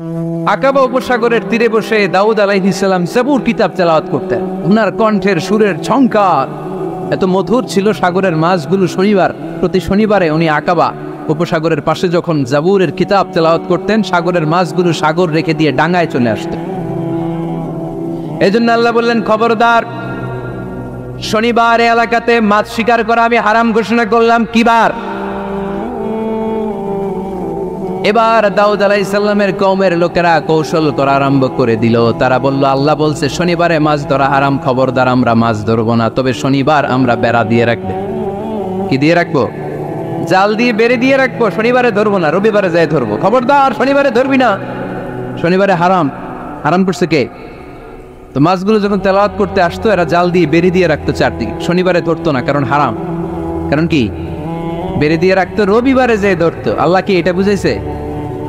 আকাবা উপসাগরের তীরে বসে দাউদ আলাইহিস সালাম জাবুর কিতাব তেলাওয়াত করতেন। ওনার কণ্ঠের সুরের ঝংকার এত মধুর ছিল, সাগরের মাছগুলো প্রতি শনিবারে উনি আকাবা উপসাগরের পাশে যখন জাবুরের কিতাব তেলাওয়াত করতেন, সাগরের মাছগুলো সাগর রেখে দিয়ে ডাঙায় চলে আসতেন। এই জন্য আল্লাহ বললেন, খবরদার, শনিবার এলাকাতে মাছ শিকার করা আমি হারাম ঘোষণা করলাম। কিবার? এবার দাউদ আলাইহিস সালামের কওমের লোকেরা কৌশল করা আরম্ভ করে দিল। তারা বলল, আল্লাহ বলছে শনিবারে মাছ ধরা হারাম, খবরদার আমরা মাছ ধরবো না, তবে শনিবার আমরা বেড়া দিয়ে রাখবো। কি দিয়ে রাখবো? জাল দিয়ে বেড়ে দিয়ে রাখবো। শনিবারে ধরবো না, রবিবারে যাই ধরবো। খবরদার, শনিবারে ধরবি না, শনিবারে হারাম। হারাম করছে কে? তো মাছগুলো যখন তেলাওয়াত করতে আসতো, এরা জাল দিয়ে বেড়ে দিয়ে রাখতো চারদিকে, শনিবারে ধরতো না, কারণ হারাম। কারণ কি? বেড়ে দিয়ে রাখতো, রবিবারে যে ধরতো। আল্লাহ কি এটা বুঝাইছে?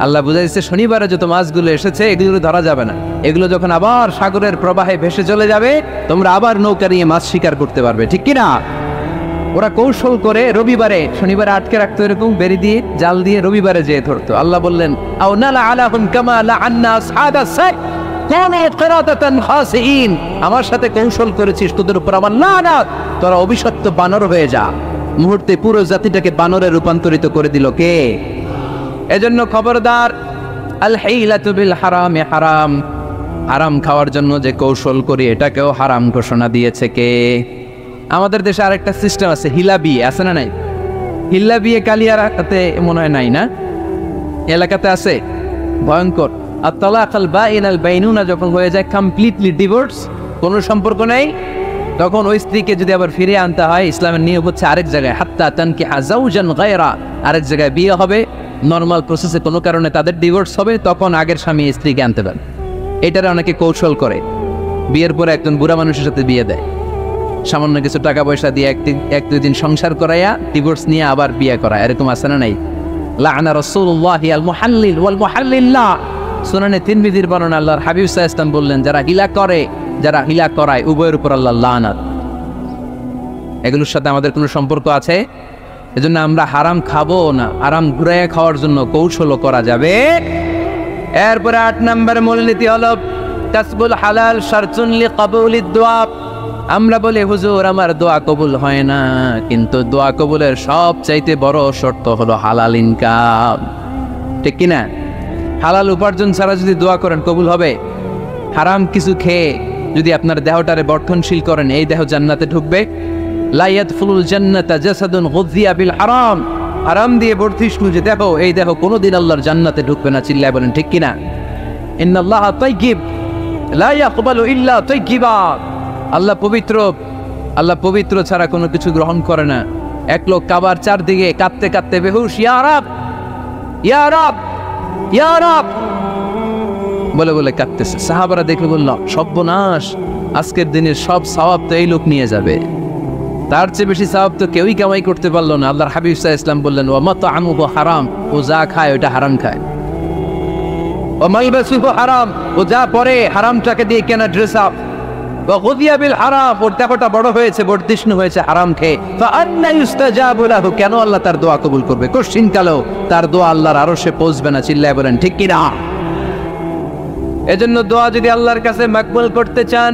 আল্লাহ বুঝাইছে শনিবারে যত মাছগুলো এসেছে এগুলো ধরা যাবে না, এগুলো যখন আবার সাগরের প্রবাহে ভেসে চলে যাবে, তোমরা আবার নৌকা নিয়ে মাছ শিকার করতে পারবে। ঠিক কিনা? ওরা কৌশল করে রবিবারে, শনিবারে আটকে রাখতো, এরকম বেড়ে দিয়ে জাল দিয়ে রবিবারে যেয়ে ধরতো। আল্লাহ বললেন, আও নালা আলাহুম কামা লাআন্না আসহাবাস সাই কানা কিরাতাতান খাসিন, আমার সাথে কৌশল করেছিস, তোদের উপর আমার লানাত, তোরা অভিশপ্ত বানর হয়ে যা। মুহূর্তে পুরো জাতিটাকে বানরে রূপান্তরিত করে দিল কে? এজন্য খবরদার, আল হাইলাতু বিল হারামে হারাম, হারাম খাওয়ার জন্য যে কৌশল করি এটাকেও হারাম ঘোষণা দিয়েছে কে? আমাদের দেশে আরেকটা সিস্টেম আছে, হিলা বিয়ে আছে না নাই? হিল্লা বিয়ে কালিয়ারাতে মনে হয় নাই না? এলাকাতে আছে, ভয়ঙ্কর। আর তালাকাল বাইনাল বাইনুনা যখন হয়ে যায় কমপ্লিটলি ডিভোর্স, কোনো সম্পর্ক নেই, তখন ওই স্ত্রীকে যদি আবার ফিরে আনতে হয়, ইসলামের নিয়ম হচ্ছে আরেক জায়গায়, হাত্তা তানকিহা যাওজান গায়রা, আরেক জায়গায় বিয়ে হবে, নর্মাল প্রসেসে কোনো কারণে তাদের ডিভোর্স হবে, তখন আগের স্বামী স্ত্রীকে আনতে পারে। এটারে অনেকে কৌশল করে, বিয়ের পরে একজন বুড়া মানুষের সাথে বিয়ে দেয়, সামান্য কিছু টাকা পয়সা দিয়ে এক দুই দিন সংসার করাইয়া ডিভোর্স নিয়ে আবার বিয়ে করায়। এরকম আছে না নাই? লাআনা রাসূলুল্লাহি আল মুহাল্লিল ওয়াল মুহাল্লিল্লাহ, সুনানে তিরমিজির বর্ণনা, আল্লাহর হাবিব সাল্লাল্লাহু আলাইহি ওয়াসাল্লাম বললেন, যারা হিলা করে, যারা হিলা করায়, উভয়ের উপর আল্লাহর লানাত। এগুলোর সাথে আমাদের কোনো সম্পর্ক আছে? এজন্য আমরা হারাম খাবো না, হারাম ঘুরাইয়া খাওয়ার জন্য কৌশলও করা যাবে। এরপরে 8 নম্বর মূলনীতি হলো কাসবুল হালাল শারতুন লিকাবুলিদ দুআ। আমরা বলি, হুজুর আমার দোয়া কবুল হয় না, কিন্তু দোয়া কবুলের সবচাইতে বড় শর্ত হলো হালাল ইনকাম। ঠিক কিনা? হালাল উপার্জন ছাড়া যদি দোয়া করেন কবুল হবে? হারাম কিছু খেয়ে যদি আপনার দেহটারে বর্ধনশীল করেন, এই দেহ জান্নাতে ঢুকবে? লা ইয়াদখুলুল জান্নাতা জাসাদুন গুযিয়া বিল হারাম, হারাম দিয়ে বর্ধিষ্ণু যে দেহ, এই দেহ কোনোদিন আল্লাহর জান্নাতে ঢুকবে না। চিল্লায় বলেন ঠিক কিনা? ইন্নাল্লাহা তাইয়্যিব লা ইয়াকবালু ইল্লা তাইয়্যিবা, আল্লাহ পবিত্র, আল্লাহ পবিত্র ছাড়া কোনো কিছু গ্রহণ করে না। এক লোক কাবার চারদিকে কাঁদতে কাঁদতে বেহুশ, ইয়া রাব ইয়া রাব ইয়া রাব বলে বলে কাঁদতেছে। সাহাবারা দেখে বলল, সর্বনাশ, আজকের দিনের সব সওয়াব তো এই লোক নিয়ে যাবে, তার চেয়ে বেশি সওয়াব তো কেউই কামাই করতে পারলো না। আল্লাহর হাবিব সাল্লাল্লাহু আলাইহি ওয়াসাল্লাম বললেন, ওয়া মাতআমুহু হারাম, ও যা খায় ওটা হারাম খায়। ওয়া মালবাসুহু হারাম, ও যা পরে হারামটাকে দিয়ে কেনা ড্রেস আপ। ওয়া গুযিয়া বিল হারাম, ওর দেহটা বড় হয়েছে, বর্ধিষ্ণু হয়েছে হারাম খেয়ে। ফাআন্না ইউস্তাজাবু লাহু, কেন আল্লাহ তার দোয়া কবুল করবে? কোশ্চিন কালো তার দোয়া আল্লাহর আরশে পৌঁছবে না। চিল্লায় বলেন ঠিক কিনা? এজন্য দোয়া যদি আল্লাহর কাছে মাকবুল করতে চান,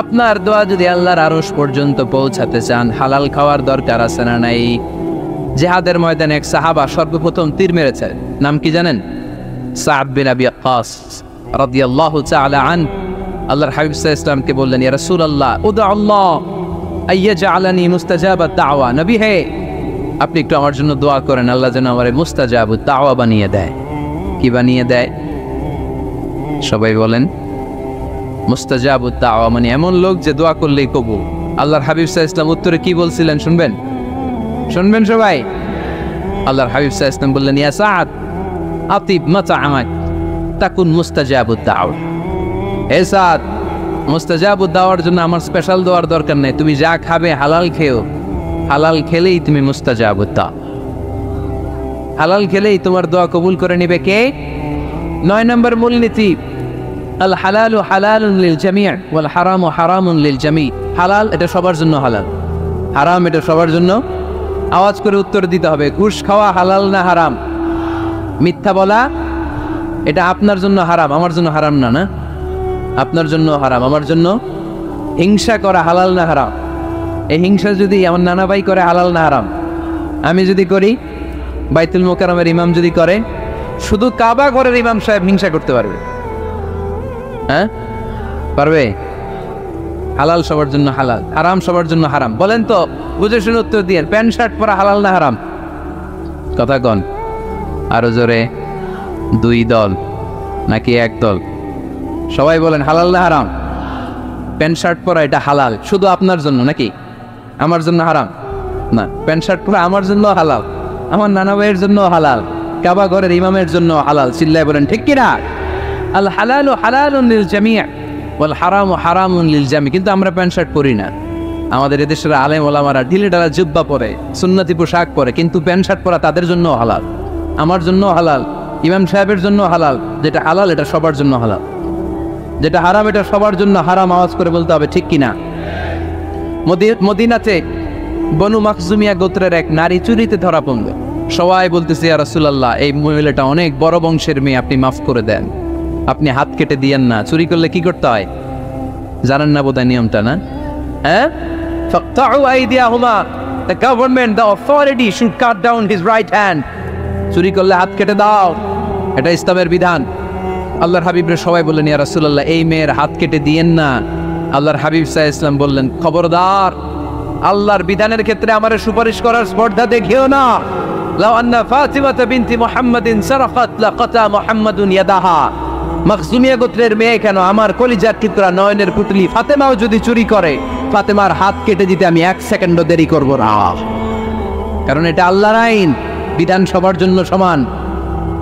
আপনার দোয়া যদি আল্লাহর আরশ পর্যন্ত পৌঁছাতে চান, হালাল খাওয়ার দরকার আছে না নাই? জিহাদের ময়দানে এক সাহাবা সর্বপ্রথম তীর মেরেছে, নাম কি জানেন? সা'দ বিন আবি ওয়াক্কাস রাদিয়াল্লাহু তাআলা আন। আল্লাহর হাবিব সাল্লাল্লাহু আলাইহি ওয়াসাল্লামকে বললেন, ইয়া রাসূলুল্লাহ উদু আল্লাহ আইয়াজআলানি মুস্তাজাবাত দাওয়া, নবী হে আপনি একটু আমার জন্য দোয়া করেন, আল্লাহ যেন আমারে মুস্তাজাবুত দাওয়া বানিয়ে দেয়। কি বানিয়ে দেয়? সবাই বলেন। মুস্তাজাবুত দাওয়া মানে এমন লোক যে দোয়া করলেই কবুল। আল্লাহর হাবিব সাল্লাল্লাহু আলাইহি ওয়াসাল্লাম উত্তরে কি বলছিলেন শুনবেন? শুনবেন সবাই? আল্লাহর হাবিব সাল্লাল্লাহু আলাইহি ওয়াসাল্লাম বললেন, ইয়া সা'দ আতিব মাতআমাক তাকুন মুস্তাজাবুদ দাওয়া। হে সা'দ, মুস্তাজাবুদ দাওয়ার জন্য আমার স্পেশাল দোয়ার দরকার নেই, তুমি যা খাবে হালাল খেও, হালাল খেলেই তুমি মুস্তাজাবুদ দাওয়া, হালাল খেলেই তোমার দোয়া কবুল করে নেবে কে? 9 নম্বর মূলনীতি, আল হালালু হালালুন লিল জামি' ওয়াল হারামু হারামুন লিল জামি'। হালাল এটা সবার জন্য হালাল, হারাম এটা সবার জন্য। আওয়াজ করে উত্তর দিতে হবে, ঘুষ খাওয়া হালাল না হারাম? মিথ্যা বলা এটা আপনার জন্য হারাম, আমার জন্য হারাম না, না? আপনার জন্য হারাম, আমার জন্য। হিংসা করা হালাল না হারাম? এই হিংসা যদি আমার নানা ভাই করে, হালাল না হারাম? আমি যদি করি, বাইতুল মোকাররমের ইমাম যদি করে, শুধু কাবা ঘরের ইমাম সাহেব হিংসা করতে পারবে? হ্যাঁ, পারবে? হালাল সবার জন্য হালাল, হারাম সবার জন্য হারাম। বলেন তো, বুঝে শুনে উত্তর দিয়ে, প্যান্ট শার্ট পরা হালাল না হারাম? কথা কন আরো জোরে। দুই দল নাকি এক দল? সবাই বলেন হালাল না হারাম? প্যান্ট শার্ট পরা এটা হালাল শুধু আপনার জন্য, নাকি আমার জন্য হারাম? না, প্যান্ট শার্ট পরা আমার জন্য হালাল, আমার নানা ভাইয়ের জন্য হালাল, কাবা ঘরের ইমামের জন্য হালাল। চিল্লায় বলেন ঠিক কিনা? আল হালালু হালালুন লিল জামি' ওয়াল হারামু হারামুন লিল জামি'। কিন্তু আমরা প্যান্ট শার্ট পরি না। আমাদের এদেশের আলেম ওলামারা ঢিলে ঢালা জুব্বা পরে, সুন্নতি পোশাক পরে, কিন্তু প্যান্ট শার্ট পরা তাদের জন্য হালাল, আমার জন্য হালাল, ইমাম সাহেবের জন্য হালাল। যেটা হালাল এটা সবার জন্য হালাল, যেটা হারাম এটা সবার জন্য হারাম। আওয়াজ করে বলতে হবে ঠিক কিনা? মদিনাতে বনু মাখজুমিয়া গোত্রের এক নারী চুরিতে ধরা পড়ল। সবাই বলতেছে ইয়া রাসূলুল্লাহ, এই মহিলাটা অনেক বড় বংশের মেয়ে, আপনি মাফ করে দেন, আপনি হাত কেটে দিয়েন না। চুরি করলে কি করতে হয় জানেন না বোধহয় নিয়মটা, না? হ্যাঁ, ফাকতাউ আইদিয়াহুমা, the government, the authority should cut down his right hand. চুরি করলে হাত কেটে দাও, এটা ইসলামের বিধান। আল্লাহর হাবিবরে সবাই বললেন ইয়া রাসূলুল্লাহ, এই মেয়ের হাত কেটে দিয়েন না। আল্লাহর হাবিব সাল্লাল্লাহু আলাইহি ওয়াসাল্লাম বললেন, খবরদার, আল্লাহর বিধানের ক্ষেত্রে আমারে সুপারিশ করার স্পর্ধা দেখিও না। লাউ আন্না ফাতিমাতা বিনতি মুহাম্মাদিন সারাকাত লাকাতা মুহাম্মাদুন ইয়াদাহা। মাখজুমিয়া গোত্রের মেয়ে কেন, আমার কলিজার টুকরা নয়নের পুতলি ফাতেমাও যদি চুরি করে, ফাতেমার হাত কেটে দিতে আমি এক সেকেন্ডও দেরি করব না। কারণ এটা আল্লাহর আইন, বিধান সবার জন্য সমান।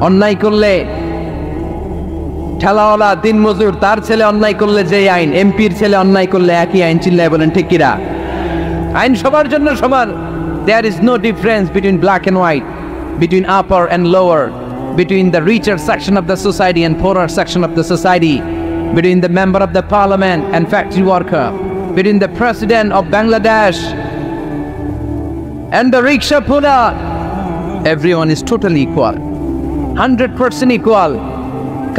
অন্যায় করলে ঠেলাওয়ালা দিনমজুর তার ছেলে অন্যায় করলে যে আইন, এমপির ছেলে অন্যায় করলে একই আইন। চিল্লায় বলেন ঠিক কিনা? আইন সবার জন্য সমান। There is no difference between black and white, between upper and lower, between the richer section of the society and poorer section of the society, between the member of the parliament and factory worker, between the president of Bangladesh and the rickshaw puller. Everyone is totally equal, 100% equal,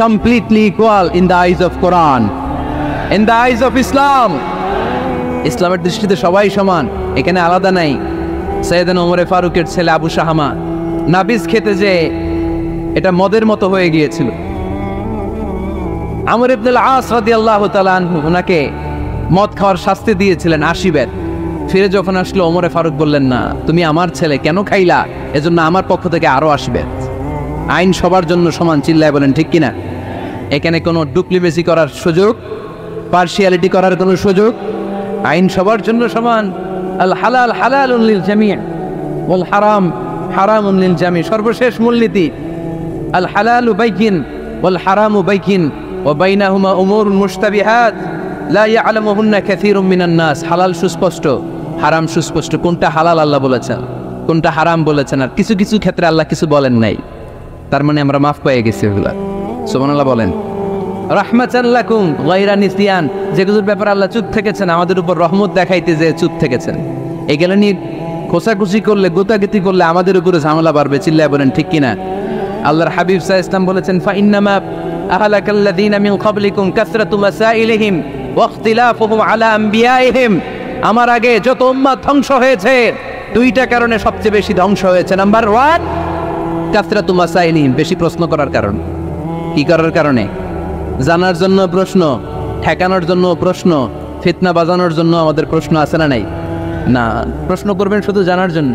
completely equal in the eyes of Quran, in the eyes of Islam. ইসলামের দৃষ্টিতে সবাই সমান, এখানে আলাদা নাই। সৈয়দনা ওমর ফারুকের ছেলে আবু শাহামা নাবিজ খেতে যে এটা মদের মতো হয়ে গিয়েছিল। আমর ইবনুল আস রাদিয়াল্লাহু তাআলা আনহু ওনাকে মদ খাওয়ার শাস্তি দিয়েছিলেন 80 বেত। ফিরে যখন আসলো, ওমর ফারুক বললেন, না, তুমি আমার ছেলে, কেন খাইলা? এজন্য আমার পক্ষ থেকে আরো 80 বেত। আইন সবার জন্য সমান। চিল্লায় বলেন ঠিক কিনা? এখানে কোনো ডুপ্লিমেসি করার সুযোগ, পার্সিয়ালিটি করার কোনো সুযোগ? আইন সবার জন্য সমান। আল হালাল হালালুন লিল জামি' ওয়াল হারাম হারামুন লিল জামি'। সর্বশেষ মূলনীতি, আল হালালু বাইয়িন ওয়াল হারামু বাইয়িন ওয়া বাইনাহুমা উমুরুন মুশতাবিহাত লা ইয়ালামুহুন্না কাসীরুম মিনান নাস। হালাল সুস্পষ্ট, হারাম সুস্পষ্ট। কোনটা হালাল আল্লাহ বলেছেন, কোনটা হারাম বলেছেন, আর কিছু কিছু ক্ষেত্রে আল্লাহ কিছু বলেন নাই, তার মানে আমরা মাফ পেয়ে গেছি ওগুলা। সুবহানাল্লাহ বলেন। রাহমাতান লাকুম গায়রা নিসিয়ান, যেগুলোর ব্যাপারে আল্লাহ চুপ থেকেছেন, আমাদের উপর রহমত দেখাইতে যে চুপ থেকেছেন। এগুলো নিয়ে খোসাখুশি করলে, গোতাগতি করলে আমাদের উপরে ঝামেলা বাড়বে। চিল্লায় বলেন ঠিক কিনা? আল্লাহর হাবিব সাল্লাল্লাহু আলাইহি ওয়াসাল্লাম বলেছেন, ফাইন্নামা আহলাকাল্লাযীনা মিন ক্বাবলিকুম কাসরাতু মাসাইলিহিম ওয়া ইখতিলাফুহুম আলা আমবিয়াইহিম। আমার আগে যত উম্মাত ধ্বংস হয়েছে, দুইটা কারণে সবচেয়ে বেশি ধ্বংস হয়েছে। নাম্বার 1, কাসরাতু মাসাইলিহিম, বেশি প্রশ্ন করার কারণ। কি করার কারণে? জানার জন্য প্রশ্ন, ঠেকানোর জন্য প্রশ্ন, ফিতনা বাজানোর জন্য আমাদের প্রশ্ন আছে না নাই? না, প্রশ্ন করবেন শুধু জানার জন্য।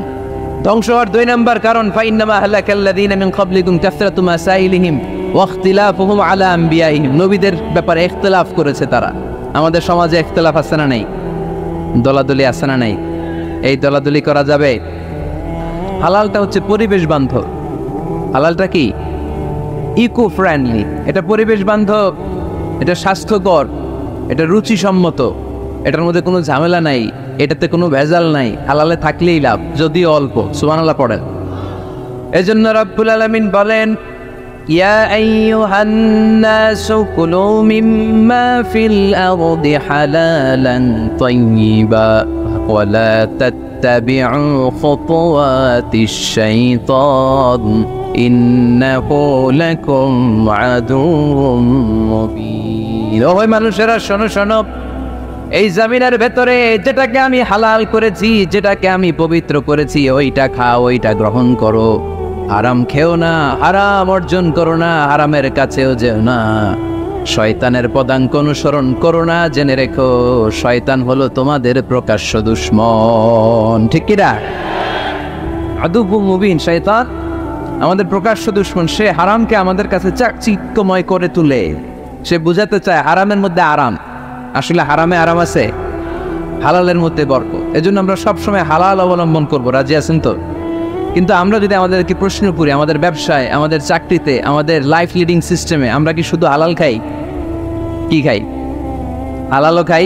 ধ্বংস হওয়ার 2 নাম্বার কারণ, ফাইন্নামা আহলাকাল্লাযীনা মিন ক্বাবলিকুম কাসরাতু মাসাইলিহিম ওয়া ইখতিলাফুহুম আলা আমবিয়াইহিম। নবীদের ব্যাপারে ইখতিলাফ করেছে তারা। আমাদের সমাজে ইখতিলাফ আছে না নাই? দলাদলি আছে না নাই? এই দলাদলি করা যাবে? হালালটা হচ্ছে পরিবেশ বান্ধব। হালালটা কি? Eco friendly. এটা পরিবেশ বান্ধব, এটা স্বাস্থ্যকর, এটা রুচিসম্মত, এটার মধ্যে কোনো ঝামেলা নাই, এটাতে কোনো ভেজাল নাই। হালালে থাকলেই লাভ, যদিও অল্প। সুবহানাল্লাহ পড়েন। এজন্য রব্বুল আলামিন বলেন, ইয়া আইয়ুহান নাসু কুলু মিম্মা ফিল আরদি হালালান তাইয়্যিবা ওয়া লা তাত্তাবিউ খুতুওয়াতিশ শাইতান ইন্নাহু লাকুম আদুউম মুবিন। ও মানুষেরা শোনো শোনো, এই জমিনের ভেতরে যেটাকে আমি হালাল করেছি, যেটাকে আমি পবিত্র করেছি, ওইটা খাও, ওইটা গ্রহণ করো। হারাম খেও না, হারাম অর্জন করো না, হারামের কাছেও যেও না। শয়তানের পদাঙ্ক অনুসরণ করো না। জেনে রেখো, শয়তান হলো তোমাদের প্রকাশ্য দুশ্মন। ঠিক কিনা? আদুউম মুবিন। শয়তান আমাদের প্রকাশ্য দুশ্মন। সে হারামকে আমাদের কাছে চাকচিক্যময় করে তুলে। সে বুঝাতে চায় হারামের মধ্যে আরাম। আসলে হারামে আরাম আছে, হালালের মধ্যে বরকত। এজন্য আমরা সবসময় হালাল অবলম্বন করব। রাজি আছেন তো? কিন্তু আমরা যদি আমাদেরকে প্রশ্ন করি, আমাদের ব্যবসায়, আমাদের চাকরিতে, আমাদের লাইফ লিডিং সিস্টেমে আমরা কি শুধু হালাল খাই? কি খাই? হালালও খাই,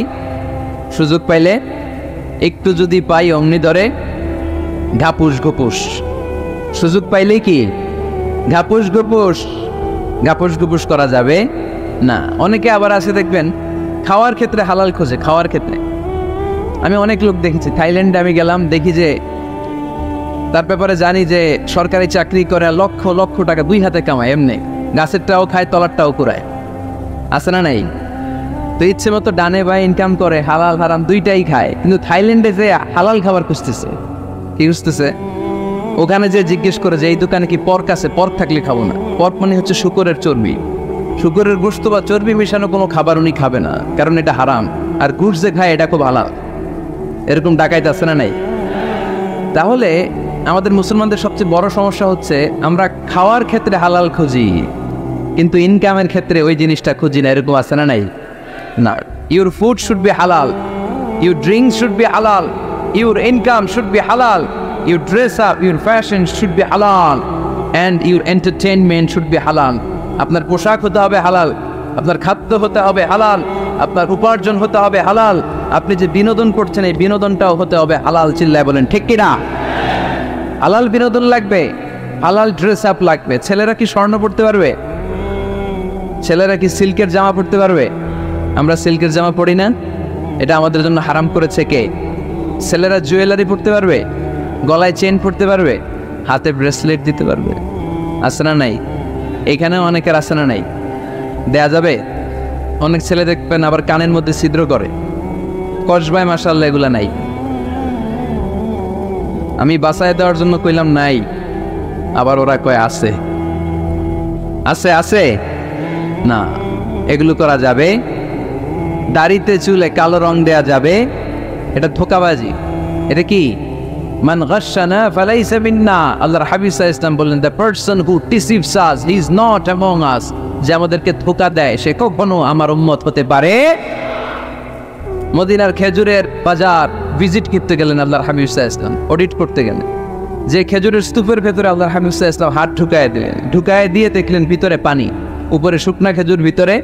সুযোগ পাইলে একটু যদি পাই অমনি ধরে ঘাপুস ঘুপুস। সুযোগ পাইলে কি ঘাপুস ঘুপুস? ঘাপুস ঘুপুস করা যাবে না। অনেকে আবার আছে দেখবেন খাওয়ার ক্ষেত্রে হালাল খোঁজে। খাওয়ার ক্ষেত্রে আমি অনেক লোক দেখেছি। থাইল্যান্ডে আমি গেলাম, দেখি যে তার ব্যাপারে জানি যে সরকারি চাকরি করে লক্ষ লক্ষ টাকা দুই হাতে কামায়। এমনি গাছেরটাও খায়, তলারটাও কুড়ায়। আছে না নাই? তো ইচ্ছে মতো ডানে বাই ইনকাম করে, হালাল হারাম দুইটাই খায়। কিন্তু থাইল্যান্ডে যে হালাল খাবার খুঁজতেছে। কি খুঁজতেছে? ওখানে যে জিজ্ঞেস করে যে এই দোকানে কি পর্ক আছে? পর্ক থাকলে খাবো না। পর্ক মানে হচ্ছে শূকরের চর্বি। শূকরের গোশত বা চর্বি মেশানো কোনো খাবার উনি খাবে না, কারণ এটা হারাম। আর গুড় যে খায় এটা খুব হালাল। এরকম ডাকাইতে আছে না নাই? তাহলে আমাদের মুসলমানদের সবচেয়ে বড় সমস্যা হচ্ছে আমরা খাওয়ার ক্ষেত্রে হালাল খুঁজি, কিন্তু ইনকামের ক্ষেত্রে ওই জিনিসটা খুঁজি না। এরকম আছে না নাই? না। Your food should be halal, your drinks should be halal, your income should be halal, your dress up, your fashion should be halal, and your entertainment should be halal. আপনার পোশাক হতে হবে হালাল, আপনার খাদ্য হতে হবে হালাল, আপনার উপার্জন হতে হবে হালাল, আপনি যে বিনোদন করছেন এই বিনোদনটাও হতে হবে হালাল। চিল্লায় বলেন ঠিক কিনা? হালাল বিনোদন লাগবে, হালাল ড্রেস আপ লাগবে। ছেলেরা কি স্বর্ণ পড়তে পারবে? ছেলেরা কি সিল্কের জামা পড়তে পারবে? আমরা সিল্কের জামা পরি না, এটা আমাদের জন্য হারাম করেছে কে? ছেলেরা জুয়েলারি পড়তে পারবে? গলায় চেন পড়তে পারবে? হাতে ব্রেসলেট দিতে পারবে? আছে না নাই? এখানেও অনেকের আছে না নাই? দেয়া যাবে? অনেক ছেলে দেখবেন আবার কানের মধ্যে ছিদ্র করে। কসবায় মাশাআল্লাহ এগুলা নাই। আমি বাসায় দেওয়ার জন্য কইলাম নাই, আবার ওরা কয় আছে। আছে আছে না, এগুলো করা যাবে? দাড়িতে চুলে কালো রং দেয়া যাবে? এটা ধোঁকাবাজি। এটা কি? মান গাশশানা ফালাইসা মিন্না। আল্লাহর হাবিব সাল্লাল্লাহু আলাইহি ওয়াসাল্লাম বললেন, the person who deceives us he is not among আস। যে আমাদেরকে ধোঁকা দেয় সে কখনো আমার উম্মত হতে পারে। মদিনার খেজুরের বাজার ভিজিট করতে গেলেন আল্লাহর হাবিব সাল্লাল্লাহু আলাইহি ওয়াসাল্লাম, অডিট করতে গেলেন। যে খেজুরের স্তূপের ভেতরে আল্লাহর হাবিব সাল্লাল্লাহু আলাইহি ওয়াসাল্লাম হাত ঢুকায় দিলেন। ঢুকায় দিয়ে দেখলেন ভিতরে পানি, উপরে শুকনা খেজুর, ভিতরে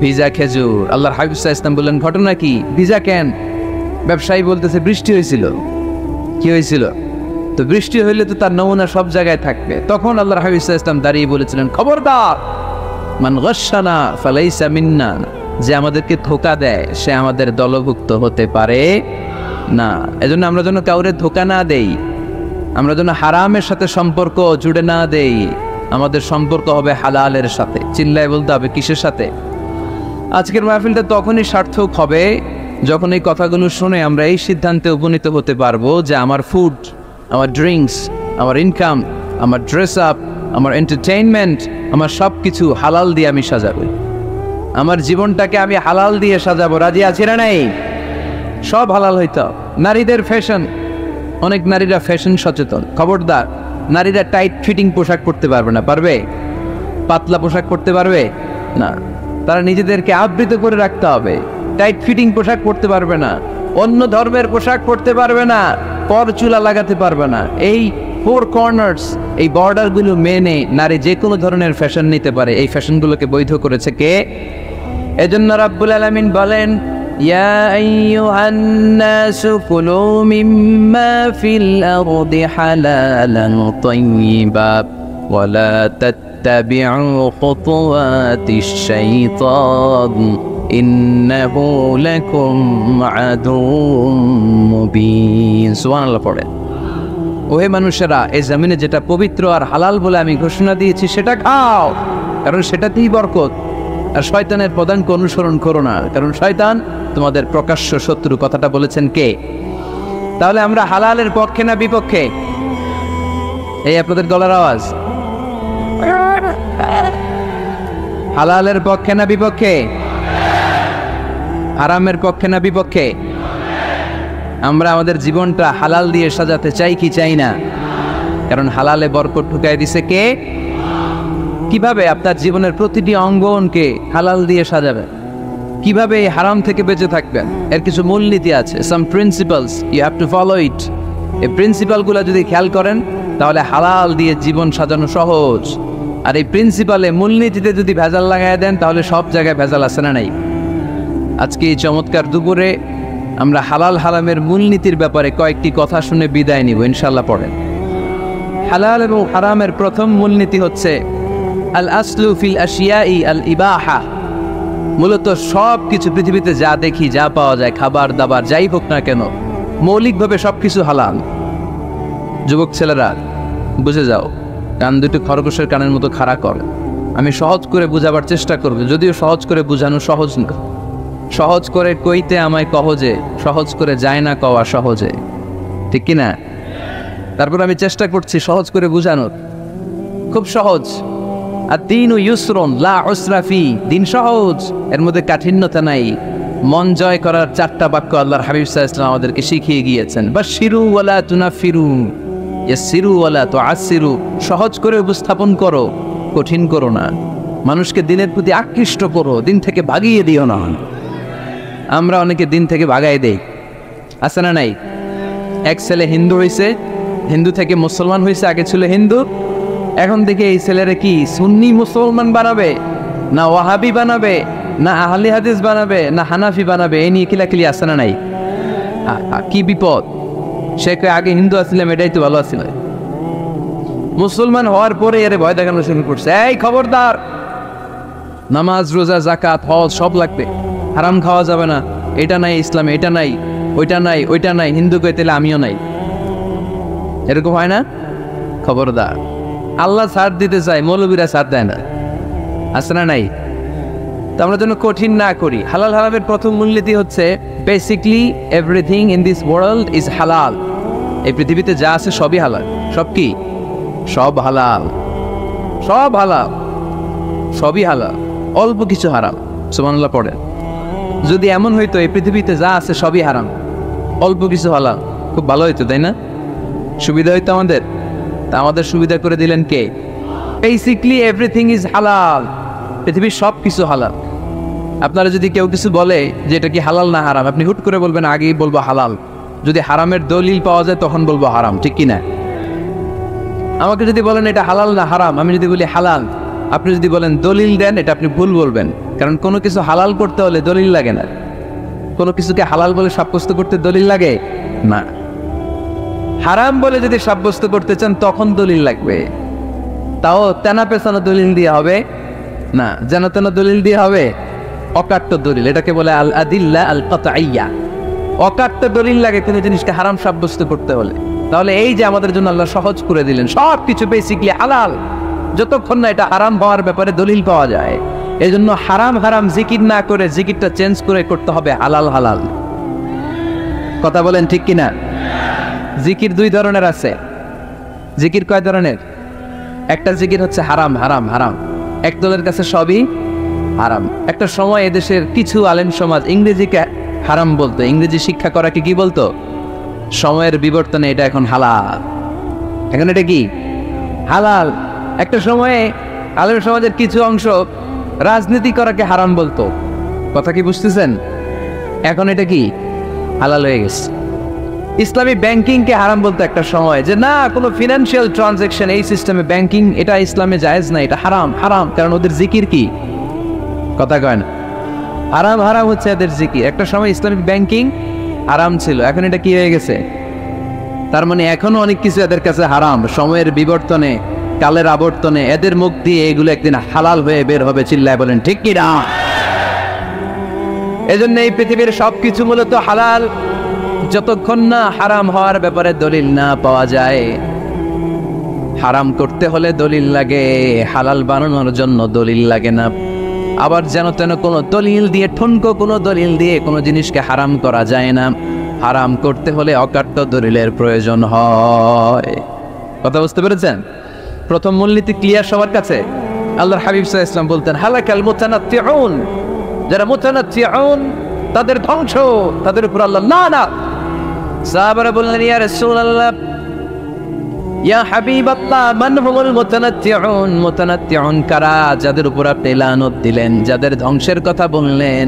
ভিজা খেজুর। আল্লাহর হাবিব সাল্লাল্লাহু আলাইহি ওয়াসাল্লাম বললেন, ঘটনা কি? ভিজা কেন? ব্যবসায়ী বলতেছে বৃষ্টি হয়েছিল। কি হয়েছিল? তো বৃষ্টি হইলে তো তার নমুনা সব জায়গায় থাকবে। তখন আল্লাহর হাবিব সাল্লাল্লাহু আলাইহি ওয়াসাল্লাম দাঁড়িয়ে বলেছিলেন, খবরদার, মান গাশশানা ফালাইসা মিন্না। যে আমাদেরকে ধোঁকা দেয় সে আমাদের দলভুক্ত হতে পারে না। এজন্য আমরা যেন কাউরে ধোঁকা না দেই, আমরা যেন হারামের সাথে সম্পর্ক জুড়ে না দেই। আমাদের সম্পর্ক হবে হালালের সাথে। চিল্লায় বলতে হবে কিসের সাথে? আজকের মাহফিলটা তখনই সার্থক হবে যখন এই কথাগুলো শুনে আমরা এই সিদ্ধান্তে উপনীত হতে পারবো যে আমার ফুড, আমার ড্রিঙ্কস, আমার ইনকাম, আমার ড্রেস আপ, আমার এন্টারটেইনমেন্ট, আমার সব কিছু হালাল দিয়ে আমি সাজাবো। আমার জীবনটাকে আমি হালাল দিয়ে সাজাবো। রাজি আছি না নাই? সব হালাল হইতো। নারীদের ফ্যাশন, অনেক নারীরা ফ্যাশন সচেতন। খবরদার, নারীরা টাইট ফিটিং পোশাক পরতে পারবে না। পারবে? পাতলা পোশাক পরতে পারবে না। তারা নিজেদেরকে আবৃত করে রাখতে হবে। টাইট ফিটিং পোশাক পরতে পারবে না, অন্য ধর্মের পোশাক পরতে পারবে না, পর চুলা লাগাতে পারবে না। এই ফোর কর্নার্স, এই বর্ডারগুলো মেনে নারী যে কোনো ধরনের ফ্যাশন নিতে পারে। এই ফ্যাশনগুলোকে বৈধ করেছে কে? এজন্য রাব্বুল আলামিন বলেন, ইয়া আইয়ুহান নাসু কুলু মিম্মা ফিল আরদি হালালান তাইয়্যিবা ওয়া লা তাত্তাবিউ খুতুওয়াতিশ শাইতান ইন্নাহু লাকুম আদুউম মুবিন। সুবহানাল্লাহ পড়ে। ওহে মানুষেরা, এই জমিনে যেটা পবিত্র আর হালাল বলে আমি ঘোষণা দিয়েছি সেটা খাও, কারণ সেটাতেই বরকত। আর শয়তানের পদাঙ্ক অনুসরণ করো না, কারণ শয়তান তোমাদের প্রকাশ্য শত্রু। কথাটা বলেছেন কে? তাহলে আমরা হালালের পক্ষে না বিপক্ষে? এই আপনাদের গলার আওয়াজ। হালালের পক্ষে না বিপক্ষে? হারামের পক্ষে না বিপক্ষে? আমরা আমাদের জীবনটা হালাল দিয়ে সাজাতে চাই কি চাই না? কারণ হালালে বরকত ঢুকাই দিছে কে? কিভাবে আপনার জীবনের প্রতিটি অঙ্গনকে হালাল দিয়ে সাজাবেন? কিভাবে এই হারাম থেকে বেঁচে থাকবেন? এর কিছু মূলনীতি আছে, some principles, you have to follow it. এই প্রিন্সিপালগুলো যদি খেয়াল করেন তাহলে হালাল দিয়ে জীবন সাজানো সহজ। আর এই প্রিন্সিপালে, মূলনীতিতে যদি ভেজাল লাগাই দেন তাহলে সব জায়গায় ভেজাল আছে না নাই? আজকে এই চমৎকার দুপুরে আমরা হালাল হারামের মূলনীতির ব্যাপারে কয়েকটি কথা শুনে বিদায় নিব ইনশাল্লাহ। পড়েন। হালাল এবং হারামের প্রথম মূলনীতি হচ্ছে আল আসলু ফিল আশিয়াই আল ইবাহা। মূলত সব কিছু পৃথিবীতে যা দেখি, যা পাওয়া যায়, খাবার দাবার যাই হোক না কেন, মৌলিকভাবে সব কিছু হালাল। যুবক ছেলেরা বুঝে যাও, কান দুটো খরগোশের কানের মতো খাড়া করে। আমি সহজ করে বুঝাবার চেষ্টা করব, যদিও সহজ করে বুঝানো সহজ না। সহজ করে কইতে আমায় কহজে, সহজ করে যায় না কওয়া সহজে, ঠিক কিনা? তারপর আমি চেষ্টা করছি সহজ করে বুঝানোর। খুব সহজ। আর দিন ও ইউসরুন লা উসরা ফি, দিন সহজ, এর মধ্যে কাঠিন্যতা নাই। মন জয় করার 4টা বাক্য আল্লাহর হাবিব সাল্লাল্লাহু আলাইহি ওয়াসাল্লাম আমাদেরকে শিখিয়ে গিয়েছেন। বাশিরু ওয়ালা তুনাফিরু, ইয়াসসিরু ওয়ালা তুআসসিরু। সহজ করে উপস্থাপন করো, কঠিন করো না। মানুষকে দিনের প্রতি আকৃষ্ট করো, দিন থেকে ভাগিয়ে দিও না। আমরা অনেকে দিন থেকে ভাগাই দেই, আছে না নাই? এক ছেলে হিন্দু হয়েছে, হিন্দু থেকে মুসলমান হয়েছে, আগে ছিল হিন্দু, এখন দেখে এই ছেলেরা কি সুন্নি মুসলমান বানাবে, না ওয়াহাবি বানাবে, না আহলে হাদিস বানাবে, না হানাফি বানাবে, এই নিয়ে কিলাকিলি, আছে না নাই? কি বিপদ! সে আগে হিন্দু আসছিলাম, এটাই তো ভালো আসছিল। মুসলমান হওয়ার পরে এর ভয় দেখানো শুরু করছে, এই খবরদার, নামাজ রোজা যাকাত হজ সব লাগবে, হারাম খাওয়া যাবে না, এটা নাই ইসলামে, এটা নাই, ওইটা নাই, ওইটা নাই, হিন্দু কই তাহলে আমিও নাই। এরকম হয় না? খবরদার, আল্লাহ ছাড় দিতে চায়, মৌলবীরা ছাড় দেয় না, আছে না নাই? তো আমরা যেন কঠিন না করি। হালাল হারামের প্রথম মূলনীতি হচ্ছে basically everything in this world is হালাল। এই পৃথিবীতে যা আছে সবই হালাল। সব কি? সব হালাল, সব হালাল, সবই হালাল, অল্প কিছু হারাম। সুবহানাল্লাহ পড়েন। যদি এমন হইতো এই পৃথিবীতে যা আছে সবই হারাম, অল্প কিছু হালাল, খুব ভালো হইতো, তাই না? সুবিধা হইতো আমাদের। তা আমাদের সুবিধা করে দিলেন কে? বেসিকলি এভরিথিং ইজ হালাল, পৃথিবীর সব কিছু হালাল। আপনারা যদি কেউ কিছু বলে যে এটা কি হালাল না হারাম, আপনি হুট করে বলবেন আগেই বলবো হালাল। যদি হারামের দলিল পাওয়া যায় তখন বলবো হারাম, ঠিক কিনা? আমাকে যদি বলেন এটা হালাল না হারাম, আমি যদি বলি হালাল, আপনি যদি বলেন দলিল দেন, এটা আপনি ভুল বলবেন। কারণ কোনো কিছু হালাল করতে হলে দলিল লাগে না। কোনো কিছুকে হালাল বলে সাব্যস্ত করতে দলিল লাগে না। হারাম বলে যদি সাব্যস্ত করতে চান তখন দলিল লাগবে, তাও তেনা পেছানো দলিল দিয়ে হবে না, যেন তেন দলিল দিয়ে হবে, অকাট্য দলিল। এটাকে বলে আল আদিল্লা আল কাতঈয়া। অকাট্য দলিল লাগে কোনো জিনিসকে হারাম সাব্যস্ত করতে হলে। তাহলে এই যে আমাদের জন্য আল্লাহ সহজ করে দিলেন, সব কিছু বেসিকলি হালাল, যতক্ষণ না এটা হারাম হওয়ার ব্যাপারে দলিল পাওয়া যায়। এই জন্য হারাম হারাম জিকির না করে জিকিরটা চেঞ্জ করে করতে হবে হালাল হালাল। কথা বলেন ঠিক কিনা? জিকির 2 ধরনের আছে। জিকির কয় ধরনের? একটা জিকির হচ্ছে হারাম হারাম হারাম, এক দলের কাছে সবই হারাম। একটা সময় এদেশের কিছু আলেম সমাজ ইংরেজিকে হারাম বলতো, ইংরেজি শিক্ষা করাকে কি বলতো? সময়ের বিবর্তনে এটা এখন হালাল। এখন এটা কি হালাল। একটা সময়ে আলেম সমাজের কিছু অংশ রাজনীতি করাকে হারাম বলতো, কথা কি বুঝতেছেন? এখন এটা কি হালাল হয়ে গেছে। ইসলামী ব্যাংকিংকে হারাম বলতো একটা সময়, যে না, কোনো ফিনান্সিয়াল ট্রানজাকশন এই সিস্টেমে ব্যাংকিং এটা ইসলামে জায়েজ না, এটা হারাম হারাম, কারণ ওদের জিকির কি? কথা কয় না? হারাম হারাম হচ্ছে এদের জিকির। একটা সময় ইসলামিক ব্যাংকিং হারাম ছিল, এখন এটা কি হয়ে গেছে? তার মানে এখনো অনেক কিছু এদের কাছে হারাম। সময়ের বিবর্তনে, কালের আবর্তনে এদের মুখ দিয়ে এগুলো একদিন হালাল হয়ে বের হবে। চিল্লায় বলেন ঠিক কি না? এজন্য এই পৃথিবীর সবকিছু মূলত হালাল। যতক্ষণ না হারাম হওয়ার ব্যাপারে দলিল না পাওয়া যায়। হারাম করতে হলে দলিল লাগে, হালাল বানানোর জন্য দলিল লাগে না। আবার যেন তেন কোনো দলিল দিয়ে, ঠুনকো কোনো দলিল দিয়ে কোনো জিনিসকে হারাম করা যায় না। হারাম করতে হলে অকাট্য দলিলের প্রয়োজন হয়। কথা বুঝতে পেরেছেন? প্রথম মূলনীতি ক্লিয়ার সবার কাছে? আল্লাহর হাবিব সাল্লাল্লাহু আলাইহি ওয়াসাল্লাম বলতেন, হালাকাল মুতানাত্তিউন, যারা মুতানাত্তিউন তাদের ধ্বংস, তাদের উপর আল্লাহ লানত। সাহাবারা বললেন, ইয়া রাসূলুল্লাহ, ইয়া হাবিবাল্লাহ, মান হুমুল মুতানাত্তিউন? মুতানাত্তিউন কারা, যাদের উপর আপনি লানত দিলেন, যাদের ধ্বংসের কথা বললেন?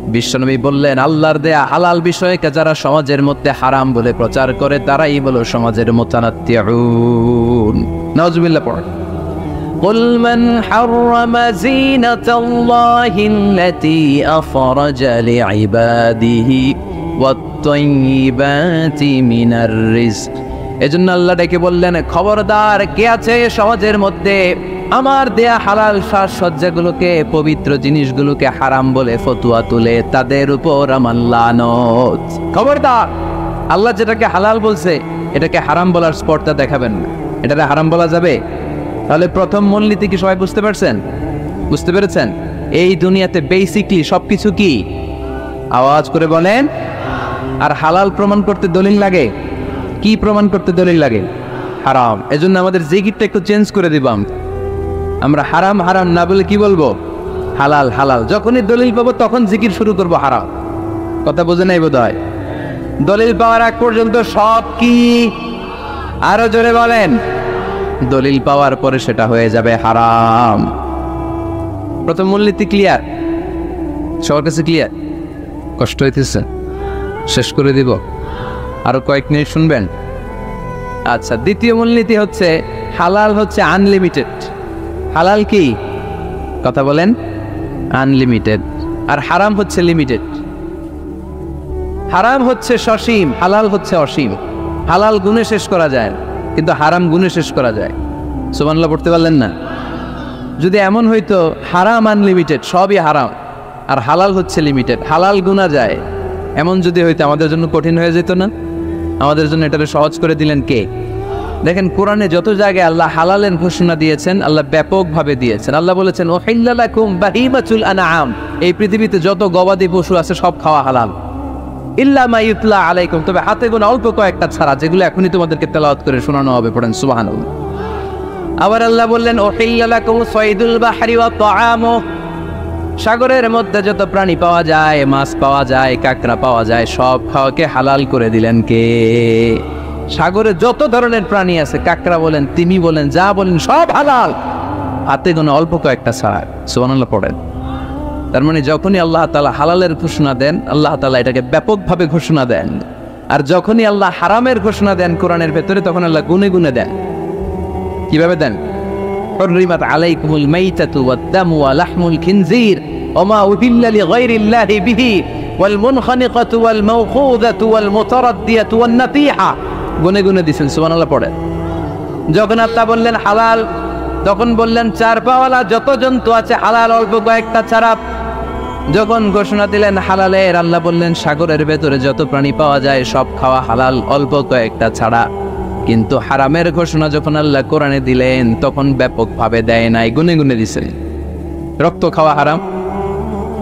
বিশ্বনবী বললেন, আল্লাহর দেয়া হালাল বিষয়কে যারা সমাজের মধ্যে হারাম বলে প্রচার করে তারাই হলো সমাজের মুতানাত্তিউন। নাউজুবিল্লাহ পড়। قل من حرم زينة الله التي أخرج لعباده والطيبات من الرزق। এজন্য আল্লাহ ডেকে বললেন, খবরদার, কে আছে সমাজের মধ্যে আমার দেয়া হালাল সাজসজ্জাগুলোকে, পবিত্র জিনিসগুলোকে হারাম বলে ফতোয়া তুলে, তাদের উপর আমার লানত। খবরদার, আল্লাহ যেটাকে হালাল বলছে এটাকে হারাম বলার স্পর্ধা দেখাবেন না। এটাকে হারাম বলা যাবে? তাহলে প্রথম মূলনীতি কি সবাই বুঝতে পারছেন? বুঝতে পেরেছেন? এই দুনিয়াতে বেসিকলি সবকিছু কি? আওয়াজ করে বলেন। আর হালাল প্রমাণ করতে দলিল লাগে। কি প্রমাণ করতে দলিল লাগে? হারাম। এজন্য আমাদের জিকিরটা একটু চেঞ্জ করে দিবাম। আমরা হারাম হারাম না বলে কি বলবো? হালাল হালাল। যখনই দলিল পাবো তখন জিকির শুরু করবো হারাম। কথা বোঝে নাই বোধ হয়? দলিল পাওয়ার আগ পর্যন্ত সব কি? আরো জোরে বলেন। দলিল পাওয়ার পরে সেটা হয়ে যাবে হারাম। প্রথম মূলনীতি ক্লিয়ার? সবার কাছে ক্লিয়ার? কষ্ট হইতেছে? শেষ করে দিব? আরো কয়েক মিনিট শুনবেন? আচ্ছা, দ্বিতীয় মূলনীতি হচ্ছে হালাল হচ্ছে আনলিমিটেড। হালাল কি? কথা বলেন। আনলিমিটেড। আর হারাম হচ্ছে লিমিটেড। হারাম হচ্ছে সসীম, হালাল হচ্ছে অসীম। হালাল গুণে শেষ করা যায় না, কিন্তু হারাম গুণে শেষ করা যায়। সুবহানাল্লাহ পড়তে পারলেন না? যদি এমন হইতো হারাম আনলিমিটেড, সবই হারাম, আর হালাল হচ্ছে লিমিটেড, হালাল গুণা যায়, এমন যদি হইতো আমাদের জন্য কঠিন হয়ে যেত না? আমাদের জন্য এটাকে সহজ করে দিলেন কে? দেখেন, কোরআনে যত জায়গায় আল্লাহ হালালের ঘোষণা দিয়েছেন, আল্লাহ ব্যাপকভাবে দিয়েছেন। আল্লাহ বলেছেন, উহিল্লা লাকুম বাহিমাতুল আনআম, এই পৃথিবীতে যত গবাদি পশু আছে সব খাওয়া হালাল, ইল্লা মা ইউতলা আলাইকুম, তবে হাতে গোনা অল্প কয়েকটা ছাড়া, যেগুলো এখনই তোমাদেরকে তেলাওয়াত করে শোনানো হবে। পড়েন সুবহানাল্লাহ। আবার আল্লাহ বললেন, উহিল্লা লাকুম সাইদুল বাহরি ওয়া তাআমু, সাগরের মধ্যে যত প্রাণী পাওয়া যায়, মাছ পাওয়া যায়, কাঁকড়া পাওয়া যায়, সব খাওয়াকে হালাল করে দিলেন কে? সাগরে যত ধরনের প্রাণী আছে, কাঁকড়া বলেন, তিমি বলেন, যা বলেন, সব হালাল, হাতে গোনা অল্প কয়েকটা ছাড়া। সুবহানাল্লাহ পড়েন। তার মানে যখনই আল্লাহ তাআলা হালালের ঘোষণা দেন, আল্লাহ তাআলা এটাকে ব্যাপকভাবে ঘোষণা দেন। আর যখনই আল্লাহ হারামের ঘোষণা দেন কোরআনের ভেতরে, তখন আল্লাহ গুনে গুনে দেন। কিভাবে দেন? হুররিমাত আলাইকুমুল মাইতাতু ওয়াদ-দামু ওয়া লাহমুল খিনজির ওয়া মা উহিল্লা লিগাইরিল্লাহি বিহি ওয়াল মুনখানিকাতু ওয়াল মাওখুযাতু ওয়াল মুতারাদ্দিয়াতু ওয়ান নাতিহা, গুনে গুনে দিয়েছেন। সুবহানাল্লাহ পড়েন। যখন আল্লাহ বললেন হালাল, তখন বললেন চার পাওয়ালা যত জন্তু আছে হালাল, অল্প কয়েকটা ছাড়া। যখন ঘোষণা দিলেন হালালের, আল্লাহ বললেন সাগরের ভেতরে যত প্রাণী পাওয়া যায় সব খাওয়া হালাল, অল্প কয়েকটা ছাড়া। কিন্তু হারামের ঘোষণা যখন আল্লাহ কোরআনে দিলেন, তখন ব্যাপকভাবে দেয় নাই, গুনে গুনে দিছেন। রক্ত খাওয়া হারাম,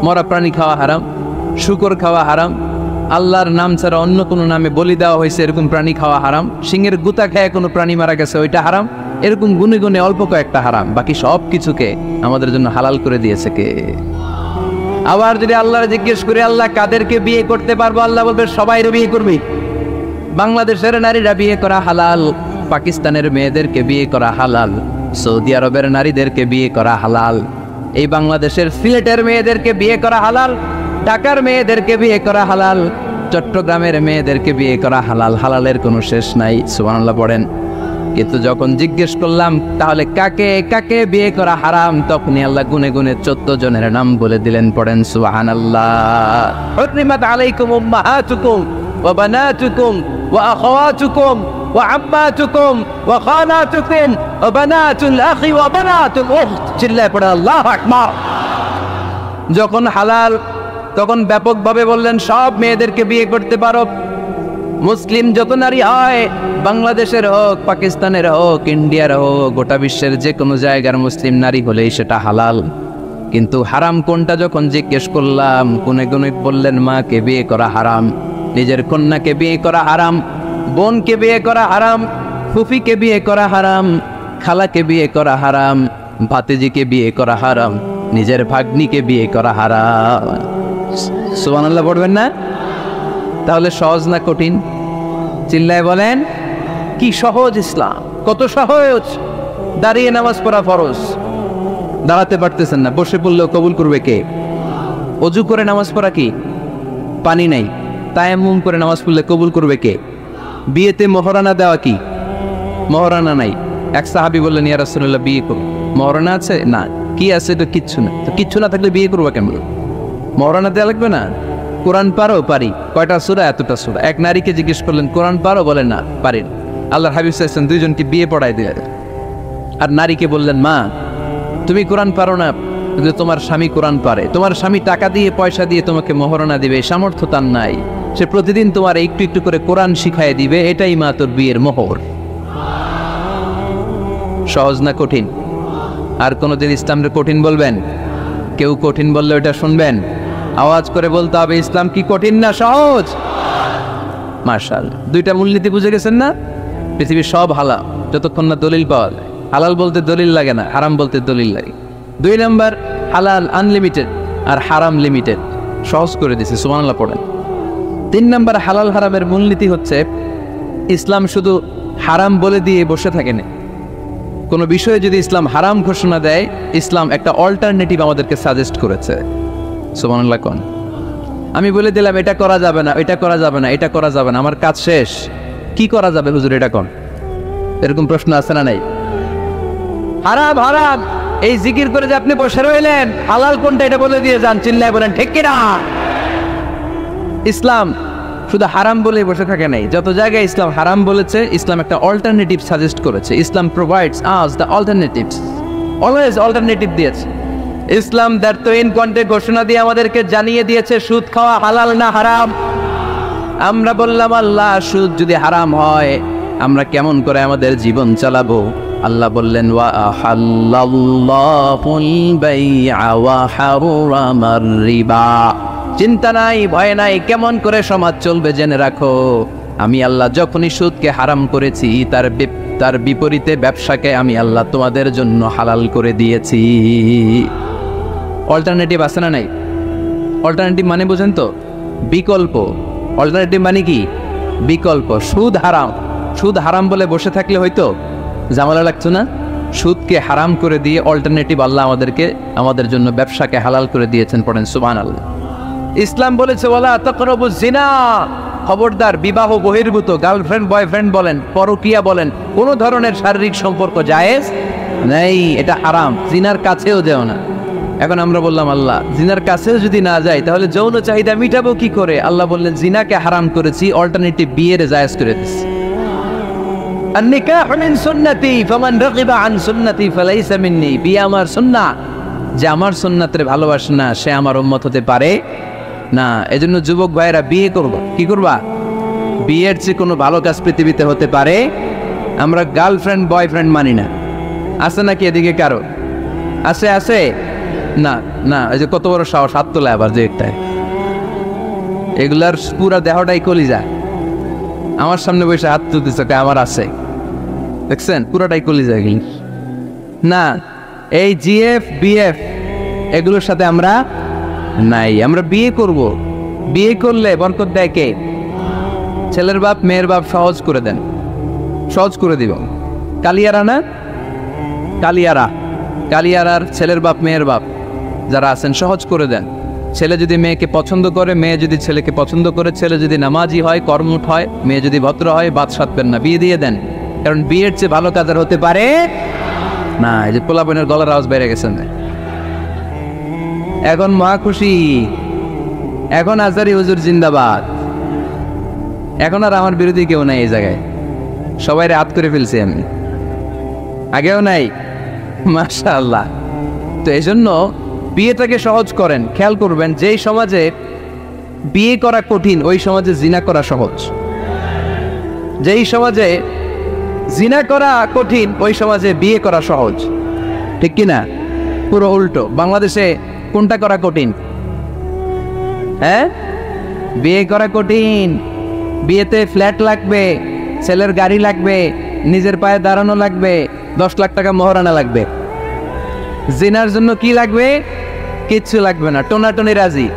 মরা প্রাণী খাওয়া হারাম, শূকর খাওয়া হারাম, আল্লাহর নাম ছাড়া অন্য কোনো নামে বলি দেওয়া হয়েছে এরকম প্রাণী খাওয়া হারাম, সিংহের গুতা খেয়ে কোনো প্রাণী মারা গেছে ওইটা হারাম। এরকম গুনে গুনে অল্প কয়েকটা হারাম, বাকি সব কিছুকে আমাদের জন্য হালাল করে দিয়েছে কে? আবার যদি আল্লাহর জিজ্ঞেস করে আল্লাহ কাদেরকে বিয়ে করতে পারবো, আল্লাহ বলবে সবাইরে বিয়ে করবি। বাংলাদেশের নারীরা বিয়ে করা হালাল, পাকিস্তানের মেয়েদেরকে বিয়ে করা হালাল, সৌদি আরবের নারীদেরকে বিয়ে করা হালাল, এই বাংলাদেশের সিলেটের মেয়েদেরকে বিয়ে করা হালাল, ঢাকার মেয়েদেরকে বিয়ে করা হালাল, চট্টগ্রামের মেয়েদেরকে বিয়ে করা হালাল। হালালের কোনো শেষ নাই। সুবহানাল্লাহ পড়েন। কিন্তু যখন জিজ্ঞেস করলাম তাহলে কাকে কাকে বিয়ে করা হারাম, তখনই আল্লাহ গুনে গুনে 14 জনের নাম বলে দিলেন। পড়েন সুবহানাল্লাহ। হুররিমাত আলাইকুম উম্মাহাতুকুম ওয়া বানাতুকুম ওয়া আখাওয়াতুকুম ওয়া আম্মাতুকুম ওয়া খালাতুকুম ওয়া বানাতুল আখি ওয়া বানাতুল উখত। চিল্লায়ে পড়ে আল্লাহু আকবার। যখন হালাল, তখন ব্যাপকভাবে বললেন সব মেয়েদেরকে বিয়ে করতে পারো। মুসলিম যত নারী হয়, বাংলাদেশের হোক, পাকিস্তানের হোক, ইন্ডিয়ার হোক, গোটা বিশ্বের যে কোনো জায়গার মুসলিম নারী হলেই সেটা হালাল। কিন্তু হারাম কোনটা যখন জিজ্ঞেস করলাম, কোনে কোনে বললেন মাকে বিয়ে করা হারাম, নিজের কন্যাকে বিয়ে করা হারাম, বোনকে বিয়ে করা হারাম, ফুফিকে বিয়ে করা হারাম, খালাকে বিয়ে করা হারাম, ভাতিজিকে বিয়ে করা হারাম, নিজের ভাগ্নিকে বিয়ে করা হারাম। সুবহানাল্লাহ পড়বেন না? তাহলে সহজ না কঠিন? চিল্লায় বলেন, কি সহজ ইসলাম, কত সহজ। দাঁড়িয়ে নামাজ পড়া ফরজ, দাঁড়াতে পারতেছেন না, বসে পড়লেও কবুল করবে কে? অজু করে নামাজ পড়া কি? পানি নাই, তায়াম্মুম করে নামাজ পড়লে কবুল করবে কে? বিয়েতে মহরানা দেওয়া কি? মহরানা নাই। এক সাহাবী বললেন, ইয়া রাসূলুল্লাহ বিয়ে করব, মহরানা আছে? না। কি আছে? তো কিচ্ছু না। তো কিচ্ছু না থাকলে বিয়ে করবো কেমন? মহরানা দেওয়া লাগবে না? কোরআন পারো? পারি। কয়টা সূরা? এতটা সূরা। এক নারীকে জিজ্ঞেস করলেন, কোরআন পারো? বলে না, পারি না। আল্লাহর হাবিব সাল্লাল্লাহু আলাইহি ওয়াসাল্লাম দুইজনকে বিয়ে পড়ায় দিলেন। আর নারীকে বললেন, মা তুমি কোরআন পারো না, কিন্তু তোমার স্বামী কোরআন পারে, তোমার স্বামী টাকা দিয়ে পয়সা দিয়ে তোমাকে মহরানা দিবে, সামর্থ্য তার নাই, সে প্রতিদিন তোমার একটু একটু করে কোরআন শিখায় দিবে, এটাই মা তোর বিয়ের মোহর। সহজ না কঠিন? আর কোনোদিন ইসলামকে কঠিন বলবেন? কেউ কঠিন বললে ওটা শুনবেন? আওয়াজ করে বলতে হবে, ইসলাম কি কঠিন না সহজ? মাশাআল্লাহ, দুইটা মূলনীতি বুঝে গেছেন না? পৃথিবীর সব হালাল যতক্ষণ না দলিল পাওয়া যায়। হালাল বলতে দলিল লাগে না, হারাম বলতে দলিল লাগে। 2 নাম্বার, হালাল আনলিমিটেড আর হারাম লিমিটেড, সহজ করে দিছে, সুবহানাল্লাহ পড়েন। 3 নাম্বার, হালাল হারামের মূলনীতি হচ্ছে ইসলাম শুধু হারাম বলে দিয়ে বসে থাকে না। কোনো বিষয়ে যদি ইসলাম হারাম ঘোষণা দেয়, ইসলাম একটা অল্টারনেটিভ আমাদেরকে সাজেস্ট করেছে। সুবহানাল্লাহ কোন? আমি বলে দিলাম এটা করা যাবে না, এটা করা যাবে না, এটা করা যাবে না, আমার কাজ শেষ, কি করা যাবে হুজুর এটা কোন? এরকম প্রশ্ন আছে না নাই? হারাম হারাম এই জিকির করে যে আপনি বসে রইলেন, হালাল কোনটা এটা বলে দিয়ে যান, চিল্লায় বলেন ঠিক কিনা? ইসলাম শুধু হারাম বলে বসে থাকে নাই, যত জায়গায় ইসলাম হারাম বলেছে, ইসলাম একটা অল্টারনেটিভ সাজেস্ট করেছে। Islam provides us the alternatives, always alternative দিয়েছে। ইসলাম দ্যাট তো ইন কন্টে ঘোষণা দিয়ে আমাদেরকে জানিয়ে দিয়েছে সুদ খাওয়া হালাল না হারাম। আমরা বললাম, আল্লাহ সুদ যদি হারাম হয় আমরা কেমন করে আমাদের জীবন চালাবো? আল্লাহ বললেন, ওয়া আহাল্লাল্লাহুল বাই'a ওয়া হারামার রিবা। চিন্তা নাই, ভয় নাই, কেমন করে সমাজ চলবে জেনে রাখো, আমি আল্লাহ যখনই সুদকে হারাম করেছি, তার বিপরীতে ব্যবসাকে আমি আল্লাহ তোমাদের জন্য হালাল করে দিয়েছি। অল্টারনেটিভ আছে না নাই? অল্টারনেটিভ মানে বুঝেন তো? বিকল্প। অল্টারনেটিভ মানে কি? বিকল্প। সুদ হারাম, সুদ হারাম বলে বসে থাকলে হয়তো ঝামেলা লাগতো না? সুদকে হারাম করে দিয়ে অল্টারনেটিভ আল্লাহ আমাদের জন্য ব্যবসাকে হালাল করে দিয়েছেন। পড়েন সুবহানাল্লাহ। ইসলাম বলেছে, ওয়ালা তাকরাবুজ জিনা, খবরদার বিবাহ বহির্ভূত, গার্লফ্রেন্ড বয়ফ্রেন্ড বলেন, পরকীয়া বলেন, কোনো ধরনের শারীরিক সম্পর্ক জায়েজ নেই, এটা হারাম, জিনার কাছেও যেও না। এখন আমরা বললাম, আল্লাহ জিনার কাছেও যদি না যাই তাহলে যৌন চাহিদা মিটাবো কি করে? আল্লাহ বললেন, জিনাকে হারাম করেছি, অল্টারনেটিভ বিয়ের জায়েজ করে দিচ্ছি। আন-নিকাহু মিন সুন্নতি ফামান রাগিবা আন সুন্নতি ফালাইসা মিন্নি। বিয়ে আমার সুন্নাহ, যে আমার সুন্নাতের ভালোবাসে না সে আমার উম্মত হতে পারে না। এজন্য যুবক ভাইরা বিয়ে করবা। কি করবা? বিয়ের চেয়ে কোনো ভালো কাজ পৃথিবীতে হতে পারে? আমরা গার্লফ্রেন্ড বয়ফ্রেন্ড মানি না। আছে নাকি এদিকে কারো? আছে? আছে না? না, এই যে কত বড় সাহস, হাত তোলা আবার যে একটাই, এগুলার পুরা দেহটাই কলিজা। আমার সামনে বসে হাত তুলতেছে, আমার আছে, দেখছেন পুরাটাই কলিজা। এগুলি না, এই জিএফ বিএফ এগুলোর সাথে আমরা নাই। আমরা বিয়ে করব, বিয়ে করলে বরকত দেয় কে? ছেলের বাপ মেয়ের বাপ সহজ করে দেন, সহজ করে দিব। কালিয়ারা না, কালিয়ারার ছেলের বাপ মেয়ের বাপ যারা আছেন সহজ করে দেন। ছেলে যদি মেয়েকে পছন্দ করে, মেয়ে যদি ছেলেকে পছন্দ করে, ছেলে যদি নামাজি হয়, কর্মঠ হয়, মেয়ে যদি ভদ্র হয়, বাদ সাধবেন না, বিয়ে দিয়ে দেন। কারণ বিয়ের চেয়ে ভালো কাজ আর হতে পারে না। এই যে পোলা বোনের গলার আওয়াজ বেড়ে গেছেন এখন, মহা খুশি। এখন আজারি হুজুর জিন্দাবাদ। এখন আর আমার বিরোধী কেউ নাই এই জায়গায়, সবাই হাত করে ফেলছি আমি, আগেও নাই। মাশাআল্লাহ। তো এই জন্য বিয়েটাকে সহজ করেন। খেয়াল করবেন, যেই সমাজে বিয়ে করা কঠিন ওই সমাজে জিনা করা সহজ। যেই সমাজে জিনা করা কঠিন ওই সমাজে বিয়ে করা সহজ, ঠিক কি না? পুরো উল্টো। বাংলাদেশে কোনটা করা কঠিন? হ্যাঁ, বিয়ে করা কঠিন। বিয়েতে ফ্ল্যাট লাগবে, ছেলের গাড়ি লাগবে, নিজের পায়ে দাঁড়ানো লাগবে, 10 লাখ টাকা মহারণা লাগবে। জিনার জন্য কি লাগবে? কিচ্ছু লাগবে না, টোনাটনি রাজি,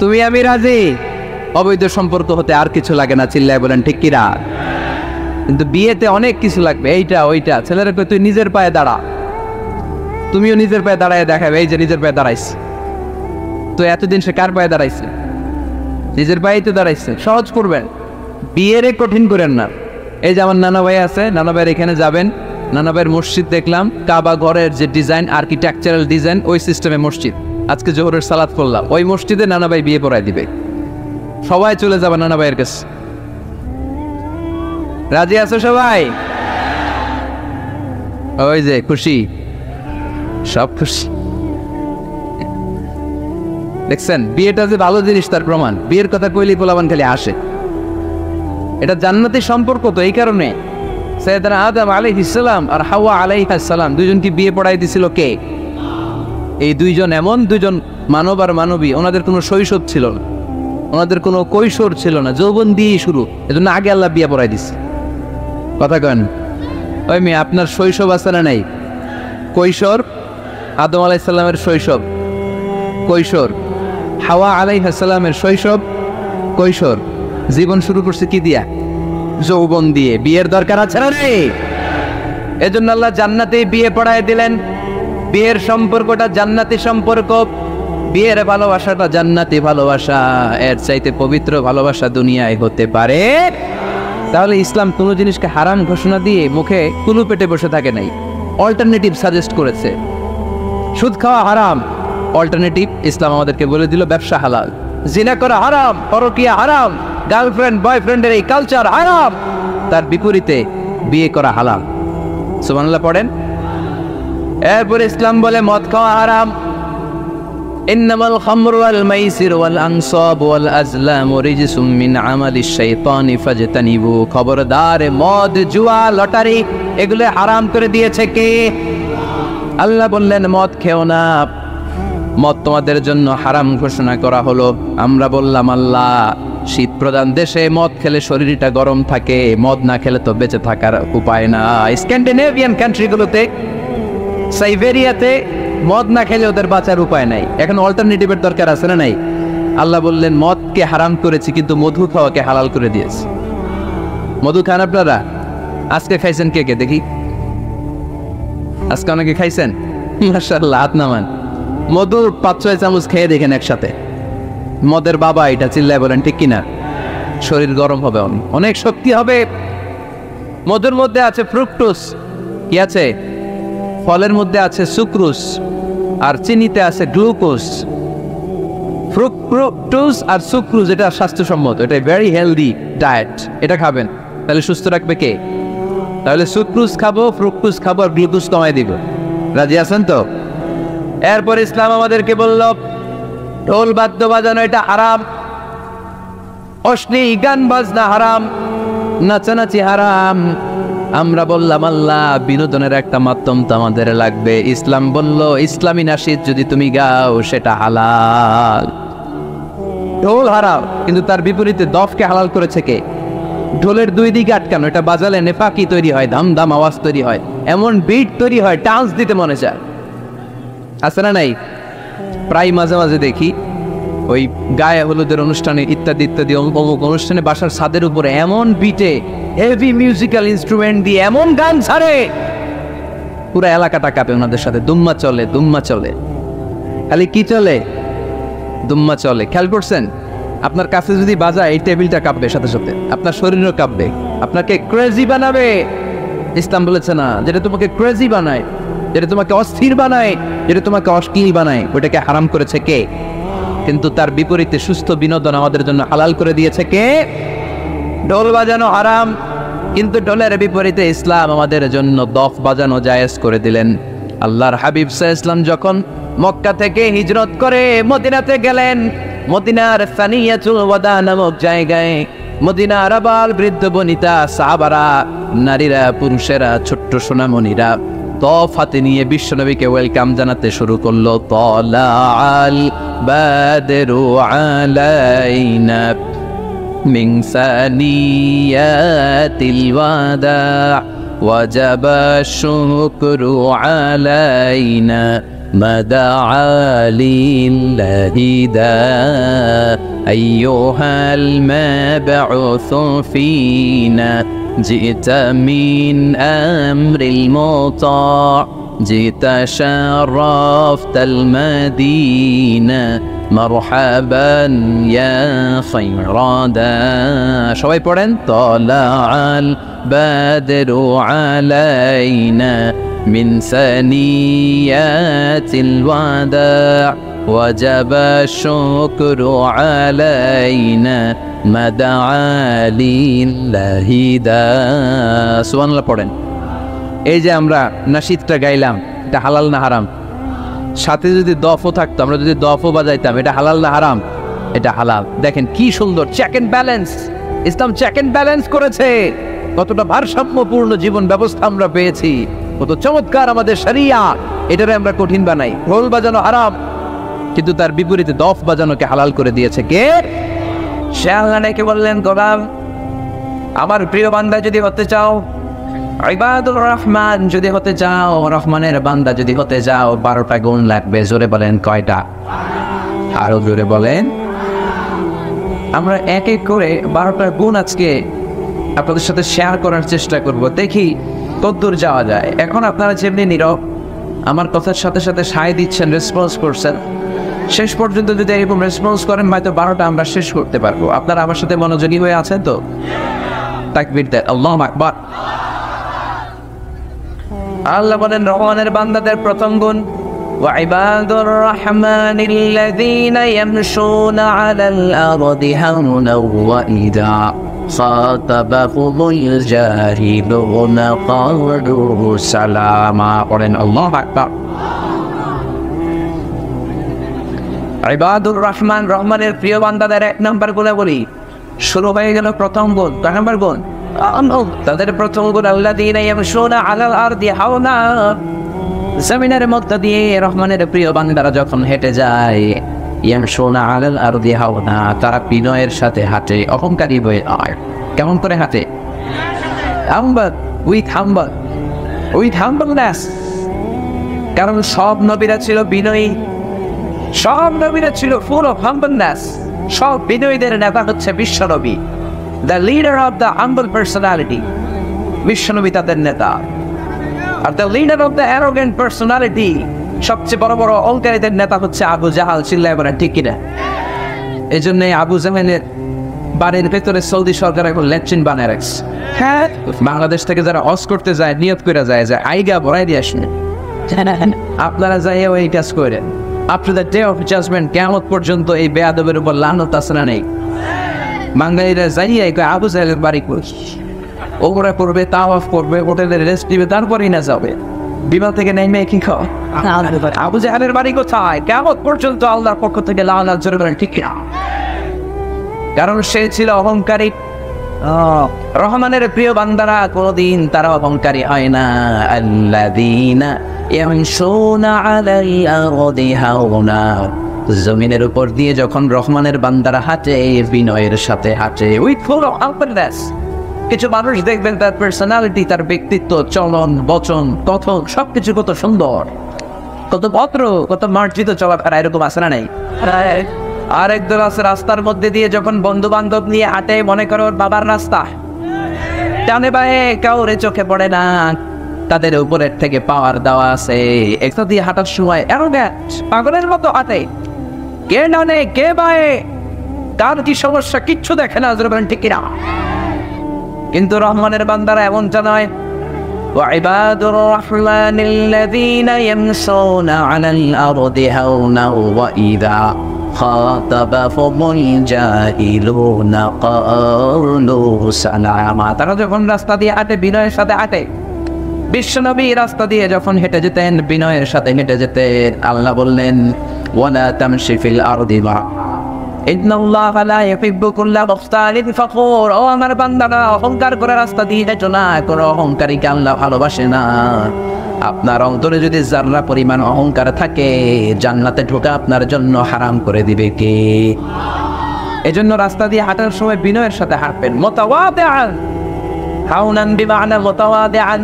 তুমি আমি রাজি। অবৈধ সম্পর্ক হতে আর কিছু লাগে না, চিল্লায় বলেন ঠিক কিরা? কিন্তু বিয়েতে অনেক কিছু লাগবে, এইটা ওইটা। ছেলেরা কই তুই নিজের পায়ে দাঁড়া, তুমিও নিজের পায়ে দাঁড়ায় দেখাবে, এই যে নিজের পায়ে দাঁড়াইছে। তো এতদিন সে কার পায়ে দাঁড়াইছে? নিজের পায়েই তো দাঁড়াইছে। সহজ করবেন, বিয়েরে কঠিন করেন না। এই যে আমার নানা ভাই আছে, নানা ভাইয়ের এখানে যাবেন, নানা ভাইয়ের মসজিদ দেখলাম, কাবা ঘরের যে ডিজাইন, আর্কিটেকচারাল ডিজাইন, ওই সিস্টেমে মসজিদ। আজকে জোহরের সালাত পড়লাম, ওই মসজিদে নানা ভাই বিয়ে পড়ায় দিবে। সবাই চলে যাবে নানা ভাইয়ের কাছে। রাজি আছো সবাই? ওই যে খুশি, সব খুশি। দেখছেন বিয়েটা যে ভালো জিনিস তার প্রমাণ। বিয়ের কথা কইলেই পোলাপান খালি আসে। এটা জান্নাতি সম্পর্ক। তো এই কারণে সাইয়েদনা আদম আলাইহিস সালাম আর হাওয়া আলাইহিস সালাম দুইজনকে বিয়ে পড়াই দিছিল কে? এই দুইজন এমন দুইজন মানব আর মানবী, ওনাদের কোনো শৈশব ছিল না, ওনাদের কোনো কৈশোর ছিল না, যৌবন দিয়েই শুরু। এজন্য আগে আল্লাহ বিয়ে পড়াই দিছে। কথা কেন? ওই মেয়ে, আপনার শৈশব আছে না নাই? কৈশোর আদম আলাইহিস সালামের শৈশব, কৈশোর হাওয়া আলাইহিস সালামের শৈশব, কৈশোর। জীবন শুরু করছে কি দিয়া? যৌবন দিয়ে। বিয়ের দরকার আছে না নেই? এজন্য আল্লাহ জান্নাতে বিয়ে পড়ায় দিলেন। বিয়ের সম্পর্কটা জান্নাতি সম্পর্ক, বিয়ের ভালোবাসাটা জান্নাতি ভালোবাসা। এর চাইতে পবিত্র ভালোবাসা দুনিয়ায় হতে পারে? তাহলে ইসলাম কোনো জিনিসকে হারাম ঘোষণা দিয়ে মুখে কুলু পেটে বসে থাকে নাই, অল্টারনেটিভ সাজেস্ট করেছে। সুদ খাওয়া হারাম, অল্টারনেটিভ ইসলাম আমাদেরকে বলে দিল ব্যবসা হালাল। জিনা করা হারাম, পরকিয়া হারাম, গার্লফ্রেন্ড বয়ফ্রেন্ডের এই কালচার হারাম, তার বিপরীতে বিয়ে করা হালাল। সুবহানাল্লাহ পড়েন। এরপরে ইসলাম বলে মদ খাওয়া হারাম। ইন্নামাল খামরু ওয়াল মাইসির ওয়াল আনসাব ওয়াল আজলামু রিজসুম মিন আমালিশ শাইতানি ফাজতানিবু। খবরদার, মদ, জুয়া, লটারি এগুলো হারাম করে দিয়েছে কে? আল্লাহ বললেন মদ খেও না, মদ তোমাদের জন্য হারাম ঘোষণা করা হলো। আমরা বললাম আল্লাহ, শীত প্রধান দেশে মদ খেলে শরীরটা গরম থাকে, মদ না খেলে তো বেঁচে থাকার উপায় না। স্ক্যান্ডিনেভিয়ান কান্ট্রিগুলোতে, সাইবেরিয়াতে মদ না খেলে ওদের বাঁচার উপায় নাই। এখন অল্টারনেটিভের দরকার আছে না নাই? আল্লাহ বললেন মদকে হারাম করেছি, কিন্তু মধু খাওয়াকে হালাল করে দিয়েছি। মধু খান আপনারা? আজকে খাইছেন কে কে দেখি? আজকে অনেকে খাইছেন? মাশাআল্লাহ, হাত নামান। মধুর 5-6 চামচ খেয়ে দেখেন একসাথে। মদের বাবা এটা, চিল্লায় বলেন ঠিক কিনা? শরীর গরম হবে, অনেক শক্তি হবে। মধুর মধ্যে আছে ফ্রুক্টোজ, কি আছে? ফলের মধ্যে আছে সুক্রোজ, আর চিনিতে আছে গ্লুকোজ। ফ্রুক্টোজ আর সুক্রোজ এটা স্বাস্থ্যসম্মত, এটা ভেরি হেলদি ডায়েট। এটা খাবেন, তাহলে সুস্থ রাখবে কে? তাহলে সুক্রোজ খাবো, ফ্রুক্টোজ খাবো, আর গ্লুকোজ কমাই দিব। রাজি আছেন তো? এরপর ইসলাম আমাদেরকে বলল ঢোল বাদ্য বাজানো এটা হারাম, অশ্লীল গান বাজনা হারাম, নাচানাচি হারাম। আমরা বললাম আল্লাহ, বিনোদনের একটা মাধ্যম তো আমাদের লাগবে। ইসলাম বলল ইসলামী নাশিদ যদি তুমি গাও সেটা হালাল। ঢোল হারাম, কিন্তু তার বিপরীতে দফকে হালাল করেছে কে? ঢোলের দুই দিকে আটকানো, এটা বাজালে নেফাকি তৈরি হয়, দাম দাম আওয়াজ তৈরি হয়, এমন বিট তৈরি হয়, ডান্স দিতে মনে চায়। আছে না নাই? প্রায় মাঝে মাঝে দেখি ওই গায়ে হলুদের অনুষ্ঠানে ইত্যাদি ইত্যাদি অমুক অনুষ্ঠানে বাসার ছাদের উপরে এমন বিটে হেভি মিউজিক্যাল ইনস্ট্রুমেন্ট দিয়ে এমন গান ছাড়ে, পুরো এলাকাটা কাঁপে ওনাদের সাথে। দুম্মা চলে, দুম্মা চলে, খালি কি চলে? দুম্মা চলে। খেয়াল করছেন? আপনার কাছে যদি বাজায় এই টেবিলটা কাঁপবে, সাথে সাথে আপনার শরীরও কাঁপবে, আপনাকে ক্রেজি বানাবে। ইসলাম বলেছে না, যেটা তোমাকে ক্রেজি বানায়, যেটা তোমাকে অস্থির বানায়, যেটা তোমাকে অশ্লীল বানায়, ওটাকে হারাম করেছে কে? কিন্তু তার বিপরীতে সুস্থ বিনোদন আমাদের জন্য হালাল করে দিয়েছে কে? ঢোল বাজানো হারাম, কিন্তু ঢোলের বিপরীতে ইসলাম আমাদের জন্য দফ বাজানো জায়েজ করে দিলেন। আল্লাহর হাবিব সাল্লাল্লাহু আলাইহি ওয়াসাল্লাম যখন মক্কা থেকে হিজরত করে মদিনাতে গেলেন, মদিনার সানিয়াতুল ওয়াদা নামক জায়গায় মদিনার আবাল বৃদ্ধ বনিতা সাহাবারা, নারীরা, পুরুষেরা, ছোট্ট সোনামণিরা তফ হাতে নিয়ে বিশ্বনবীকে ওয়েলকাম জানাতে শুরু করলো। তলাআল বাদরু আলাইনা মিন সানিয়াতিল ওয়াদা ওয়াজাবা শুকরু আলাইনা মাদআ লিল্লাহি দা আইয়ুহাল মাবউসু ফিনা جئت من أمر المطاع جئت شرفت المدينة مرحبا يا خير دا شوي পড়েন طلع البدر علينا من ثنيات الوداع وجب الشكر علينا সুবহানাল্লাহ পড়েন। এই যে আমরা নাশিদটা গাইলাম, এটা হালাল না হারাম? সাথে যদি দফও থাকতো, আমরা যদি দফও বাজাইতাম, এটা হালাল না হারাম? এটা হালাল। দেখেন কি সুন্দর check and balance, Islam check and balance করেছে। কতটা ভারসাম্যপূর্ণ জীবন ব্যবস্থা আমরা পেয়েছি, কত চমৎকার আমাদের শরিয়া। এটারে আমরা কঠিন বানাই, ঢোল বাজানো হারাম, কিন্তু তার বিপরীতে দফ বাজানোকে হালাল করে দিয়েছে কে? শাহনাকে বললেন, গোলাম আমার প্রিয় বান্দা যদি হতে চাও, ইবাদুর রহমান যদি হতে চাও, রহমানের বান্দা যদি হতে চাও, 12টা গুণ লাগবে। জোরে বলেন কয়টা? আরো জোরে বলেন। আমরা এক এক করে 12টা গুণ আজকে আপনাদের সাথে শেয়ার করার চেষ্টা করব, দেখি কতদূর যাওয়া যায়। এখন আপনারা যেমনি নীরব আমার কথার সাথে সাথে সায় দিচ্ছেন, রেসপন্স করছেন, শেষ পর্যন্ত যদি এরকম রেসপন্স করেন হয়তো 12টা আমরা শেষ করতে পারবো। আপনারা আমার সাথে মনোযোগী হয়ে আছেন তো? তাকবীর দেন, আল্লাহু আকবার। আল্লাহ বলেন রহমানের বান্দাদের প্রথম গুণ, ওয়া ইবাদুর রহমানিল্লাযীনা ইয়ামশুনা আলাল আরদি হাওনা ওয়া ইযা খাতাবাহুমুল জাহিলুনা ক্বালু সালামা। পড়েন আল্লাহু আকবার। ইবাদুর রহমান, রহমানের প্রিয় বান্দাদের 1 নাম্বার গুণে বলি, শুরু হয়ে গেল প্রথম গুণ। 2 নাম্বার গুণ তাদের প্রথম গুণ, আল্লাযীনা ইয়ামশুনা আলাল আরদি হাওনা, জমিনের মধ্যে দিয়ে রহমানের প্রিয় বান্দারা যখন হেঁটে যায়, ইয়ামশুনা আলাল আরদি হাওনা, তারা বিনয়ের সাথে হাঁটে, অহংকারী হয়ে নয়। কেমন করে হাঁটে? With humbleness. কারণ সব নবীরা ছিল বিনয়ী, সব নবীরা ছিল ফুল অফ হাম্বলনেস। সব বিনয়ীদের নেতা হচ্ছে বিশ্বনবী, the leader of the humble personality. বিশ্বনবী তাদের নেতা। Are the leader of the arrogant personality, সবচেয়ে বড় বড় অহংকারীদের নেতা হচ্ছে আবু জাহাল। চিল্লায় বলেন ঠিক কিনা? এই জন্য আবু জাহালের বাড়ির ভেতরে সৌদি সরকার এখন ল্যাট্রিন বানায় রাখছে। হ্যাঁ, বাংলাদেশ থেকে যারা হজ করতে যায় নিয়ত করে যায় যে আইগা ভরাই দিয়ে আসেন, আপনারা যাইয়া ওই কাজ করেন। After the day of judgement, কিয়ামত পর্যন্ত এই বেয়াদবের উপর লানত আছে না নেই? বাঙালিরা যাইয়া আবু জাহেলের বাড়ি ওপরে করবে, তাওয়াফ করবে, হোটেলে রেস্ট দিবে, তারপরেই না যাবে। বিমান থেকে নেমে কি খাও? আবু জাহেলের বাড়ি কোথায়? কিয়ামত পর্যন্ত আল্লাহর পক্ষ থেকে লানত জোরে বলেন ঠিক না? কারণ সে ছিল অহংকারী। রহমানের প্রিয় বান্দারা কোনদিন তারা অহংকারী হয় না। আল্লাযীনা ইয়ামশুনা আলাল আরদি হাওনা, জমিনের উপর দিয়ে যখন রহমানের বান্দারা হাঁটে, বিনয়ের সাথে হাঁটে, উইথ ফুল অফ হাম্বলনেস। কিছু মানুষ দেখবেন তার পার্সোনালিটি, তার ব্যক্তিত্ব, চলন, বচন, কথন সবকিছু কত সুন্দর, কত ভদ্র, কত মার্জিত চলাফেরা, এরকম আছে না নাই? আর একদল আছে রাস্তার মধ্যে দিয়ে যখন বন্ধু বান্ধব নিয়ে হাঁটে, মনে করো ওর বাবার রাস্তা, ডানে বায়ে কাউরে চোখে পড়ে না, তাদের উপরের থেকে পাওয়ার দেওয়া আছে। একটা দিয়ে হাঁটার সময় পাগলের মতো হাঁটে, কে ডানে কে বায়ে, কার কি সমস্যা কিচ্ছু দেখে না, ঠিক কিনা? কিন্তু রহমানের বান্দারা এমনটা নয়। وعباد الرحمن الذين يمشون على الأرض هونا وإذا خاطبهم الجاهلون قالوا سلاما। তারা যখন রাস্তা দিয়ে হাঁটে, বিনয়ের সাথে হাঁটে। বিশ্বনবী রাস্তা দিয়ে যখন হেঁটে যেতেন, বিনয়ের সাথে হেঁটে যেতেন। আল্লাহ বললেন ওয়ালা তামশি ফিল আরদি ইন্নাল্লাহা লা ইউহিব্বু কুল্লা মুখতালিন ফাখুর। ও আমার বান্দারা, অহংকার করে রাস্তা দিয়ে হেঁটো না, কোনো অহংকারীকে আল্লাহ ভালোবাসে না। আপনার অন্তরে যদি যাররা পরিমাণ অহংকার থাকে, জান্নাতে ঢোকা আপনার জন্য হারাম করে দিবে কে? এজন্য রাস্তা দিয়ে হাঁটার সময় বিনয়ের সাথে হাঁটবেন। মুতাওয়াদিআন, হাউনান বিমানা মুতাওয়াদিআন।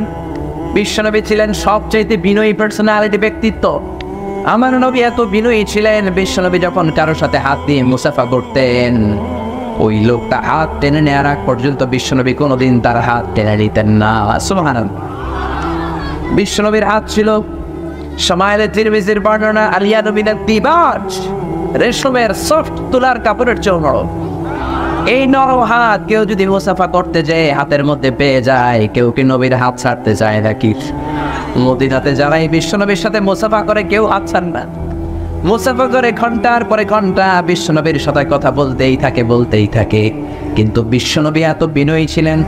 বিশ্বনবী ছিলেন সবচেয়ে বিনয়ী পার্সোনালিটি, ব্যক্তিত্ব। আমার নবী এত বিনয়ী ছিলেন, বিশ্বনবী যখন কারোর সাথে হাত দিয়ে মুসাফা করতেন, ওই লোকটা হাত টেনে নেওয়ার আগ পর্যন্ত বিশ্বনবী কোনোদিন তার হাত টেনে নিতেন না। সুবহানাল্লাহ। বিশ্বনবীর হাত ছিল শামাইলে তিরমিজির বর্ণনা, আলিয়ানু মিনাত দিবাজ, রেশমের সফট তুলার কাপড়ের চেয়ে নরম। এই নরম হাত কেউ যদি মুসাফা করতে যায় হাতের মধ্যে পেয়ে যায়, কেউ কি নবীর হাত ছাড়তে চায় নাকি? মদিনাতে যারাই বিশ্বনবীর সাথে মুসাফা করে কেউ হাত ছাড় না। মুসাফা করে ঘন্টার পরে ঘন্টা বিশ্বনবীর সাথে কথা বলতেই থাকে। কিন্তু বিশ্বনবী এত বিনয়ী ছিলেন,